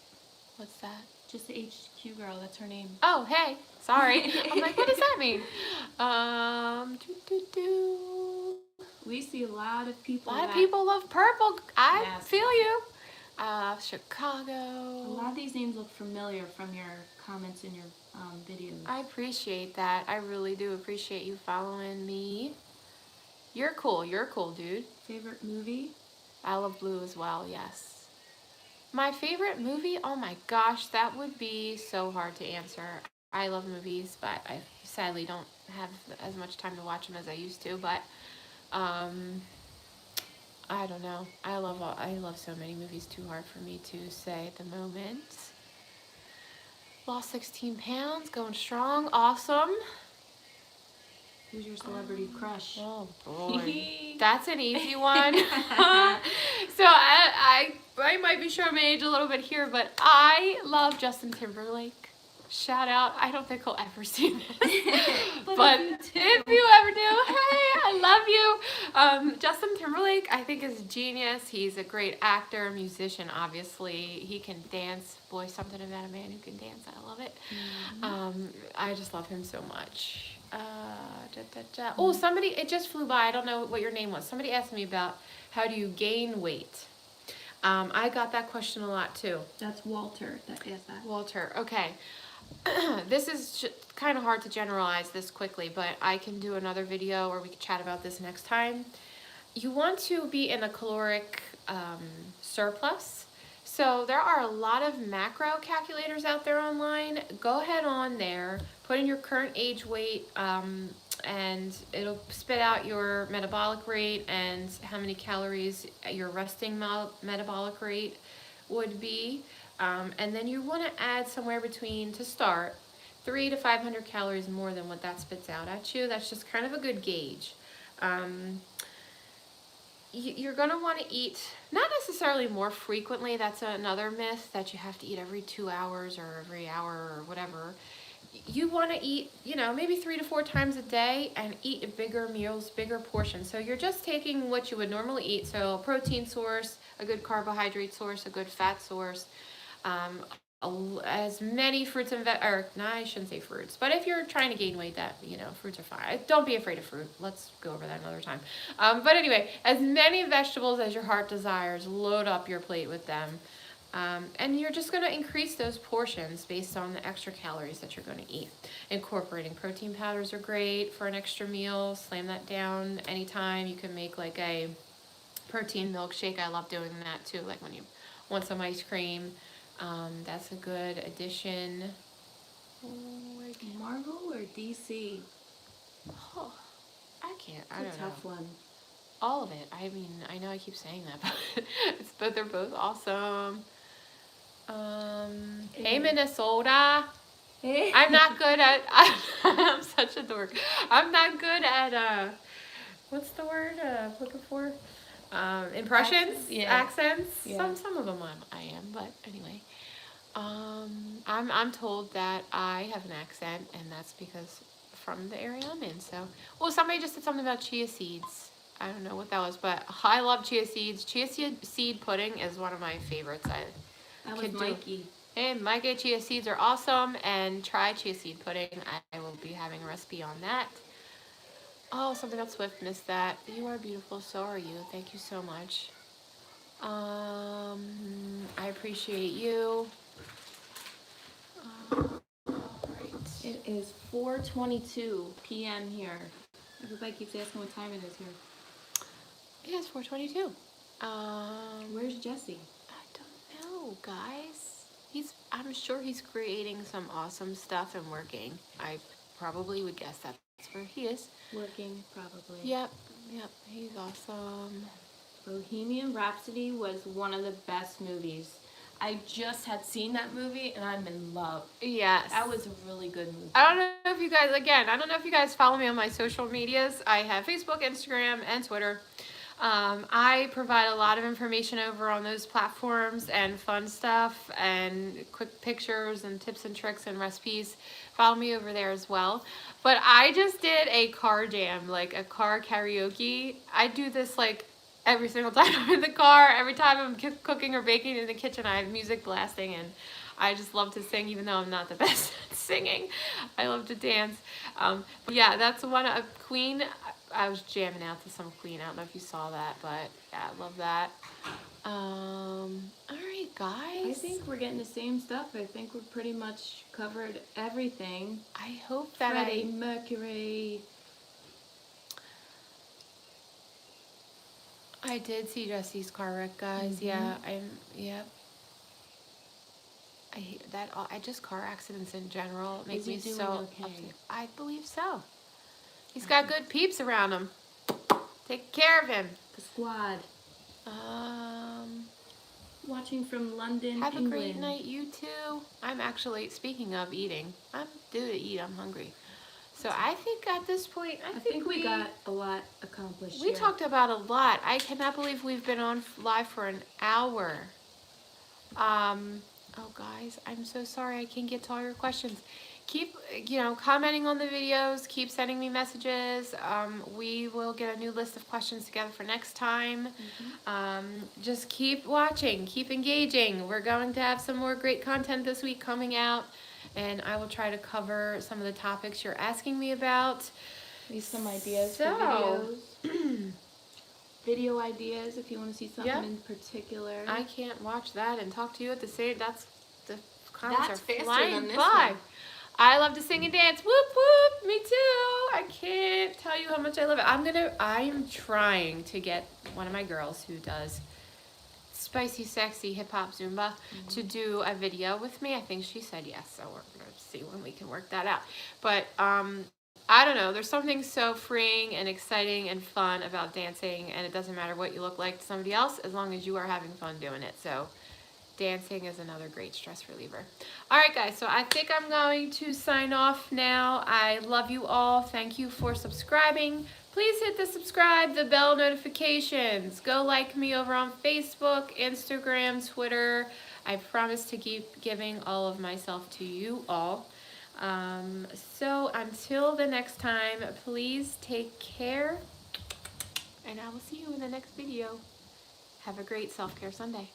What's that? Just the HQ girl, that's her name. Oh, hey, sorry. I'm like, what does that mean? We see a lot of people. A lot of people love purple. I feel you. Chicago. A lot of these names look familiar from your comments in your videos. I appreciate that. I really do appreciate you following me. You're cool, dude. Favorite movie? I love blue as well, yes. My favorite movie? Oh my gosh, that would be so hard to answer. I love movies, but I sadly don't have as much time to watch them as I used to, but I don't know. I love so many movies. Too hard for me to say at the moment. Lost 16 pounds, going strong, awesome. Who's your celebrity crush? Oh boy, that's an easy one. So I might be showing my age a little bit here, but I love Justin Timberlake. Shout out. I don't think he'll ever see this. but if you ever do, hey, I love you. Justin Timberlake, I think, is genius. He's a great actor, musician, obviously. He can dance. Boy, something about a man who can dance. I love it. I just love him so much. Oh, somebody, it just flew by. I don't know what your name was. Somebody asked me about how do you gain weight. I got that question a lot, too. That's Walter that asked that. Walter, okay. This is kind of hard to generalize this quickly, but I can do another video or we can chat about this next time. You want to be in a caloric surplus. So there are a lot of macro calculators out there online. Go ahead on there, put in your current age weight, and it'll spit out your metabolic rate and how many calories your resting metabolic rate would be. And then you want to add somewhere between, to start, 300 to 500 calories more than what that spits out at you. That's just kind of a good gauge. You're going to want to eat, not necessarily more frequently. That's another myth, that you have to eat every 2 hours or every hour or whatever. You want to eat, maybe 3 to 4 times a day and eat bigger meals, bigger portions. So you're just taking what you would normally eat. So a protein source, a good carbohydrate source, a good fat source, as many fruits and I shouldn't say fruits, but if you're trying to gain weight, that fruits are fine. Don't be afraid of fruit. Let's go over that another time. But anyway, as many vegetables as your heart desires, load up your plate with them. And you're just going to increase those portions based on the extra calories that you're going to eat. Incorporating protein powders are great for an extra meal. Slam that down anytime. You can make like a protein milkshake. I love doing that too, like when you want some ice cream. That's a good addition. Marvel or DC? Oh, I can't. I It's a don't tough know. one. All of it. I mean, I know I keep saying that, but they're both awesome. Hey Minnesota. Hey. I'm not good at. I'm such a dork. I'm not good at. What's the word I'm looking for? Impressions, Accents? Yeah. accents. Yeah. Some of them I am, but anyway. I'm told that I have an accent, and that's because from the area I'm in. So, well, somebody just said something about chia seeds. I don't know what that was, but I love chia seeds. Seed pudding is one of my favorites. That was could do. Mikey. Hey, Mikey, chia seeds are awesome, and try chia seed pudding. I will be having a recipe on that. Oh, something about Swift, missed that. You are beautiful, so are you. Thank you so much. I appreciate you. Alright. It is 4:22 p.m. here. Everybody keeps asking what time it is here. Yeah, it's 4:22. Where's Jesse? I don't know, guys. I'm sure he's creating some awesome stuff and working. I probably would guess that's where he is. Working, probably. Yep, he's awesome. Bohemian Rhapsody was one of the best movies. I just had seen that movie and I'm in love. Yes. That was a really good movie. I don't know if you guys follow me on my social medias. I have Facebook, Instagram, and Twitter. I provide a lot of information over on those platforms and fun stuff and quick pictures and tips and tricks and recipes. Follow me over there as well. But I just did a car jam, like a car karaoke. I do this like every single time I'm in the car, every time I'm cooking or baking in the kitchen, I have music blasting, and I just love to sing, even though I'm not the best at singing. I love to dance. But yeah, that's one of Queen. I was jamming out to some Queen. I don't know if you saw that, but yeah, I love that. All right, guys. I think we're getting the same stuff. I think we've pretty much covered everything. I hope that Freddie Mercury. I did see Jesse's car wreck, guys. Mm-hmm. Yeah, I hate that. Just car accidents in general make Is he me doing so okay? upset. I believe so. He's got good peeps around him. Take care of him. The Squad. Watching from London, Have England. a great night, you too. I'm actually, speaking of eating, I'm due to eat. I'm hungry. So I think at this point, I think we got a lot accomplished. We here. talked about a lot. I cannot believe we've been on live for an hour. Oh guys, I'm so sorry I can't get to all your questions. Keep, commenting on the videos. Keep sending me messages. We will get a new list of questions together for next time. Just keep watching. Keep engaging. We're going to have some more great content this week coming out, and I will try to cover some of the topics you're asking me about. Leave some ideas for videos. Video ideas if you want to see something in particular. I can't watch that and talk to you at the same. The comments That's are faster flying than this by. one. I love to sing and dance. Whoop whoop. Me too. I can't tell you how much I love it. I'm trying to get one of my girls who does spicy, sexy hip hop Zumba to do a video with me. I think she said yes, so we're gonna see when we can work that out. But I don't know. There's something so freeing and exciting and fun about dancing, and it doesn't matter what you look like to somebody else as long as you are having fun doing it. So dancing is another great stress reliever. All right, guys, so I think I'm going to sign off now. I love you all. Thank you for subscribing. Please hit the subscribe, the bell notifications. Go like me over on Facebook, Instagram, Twitter. I promise to keep giving all of myself to you all. So until the next time, please take care, and I will see you in the next video. Have a great Self-Care Sunday.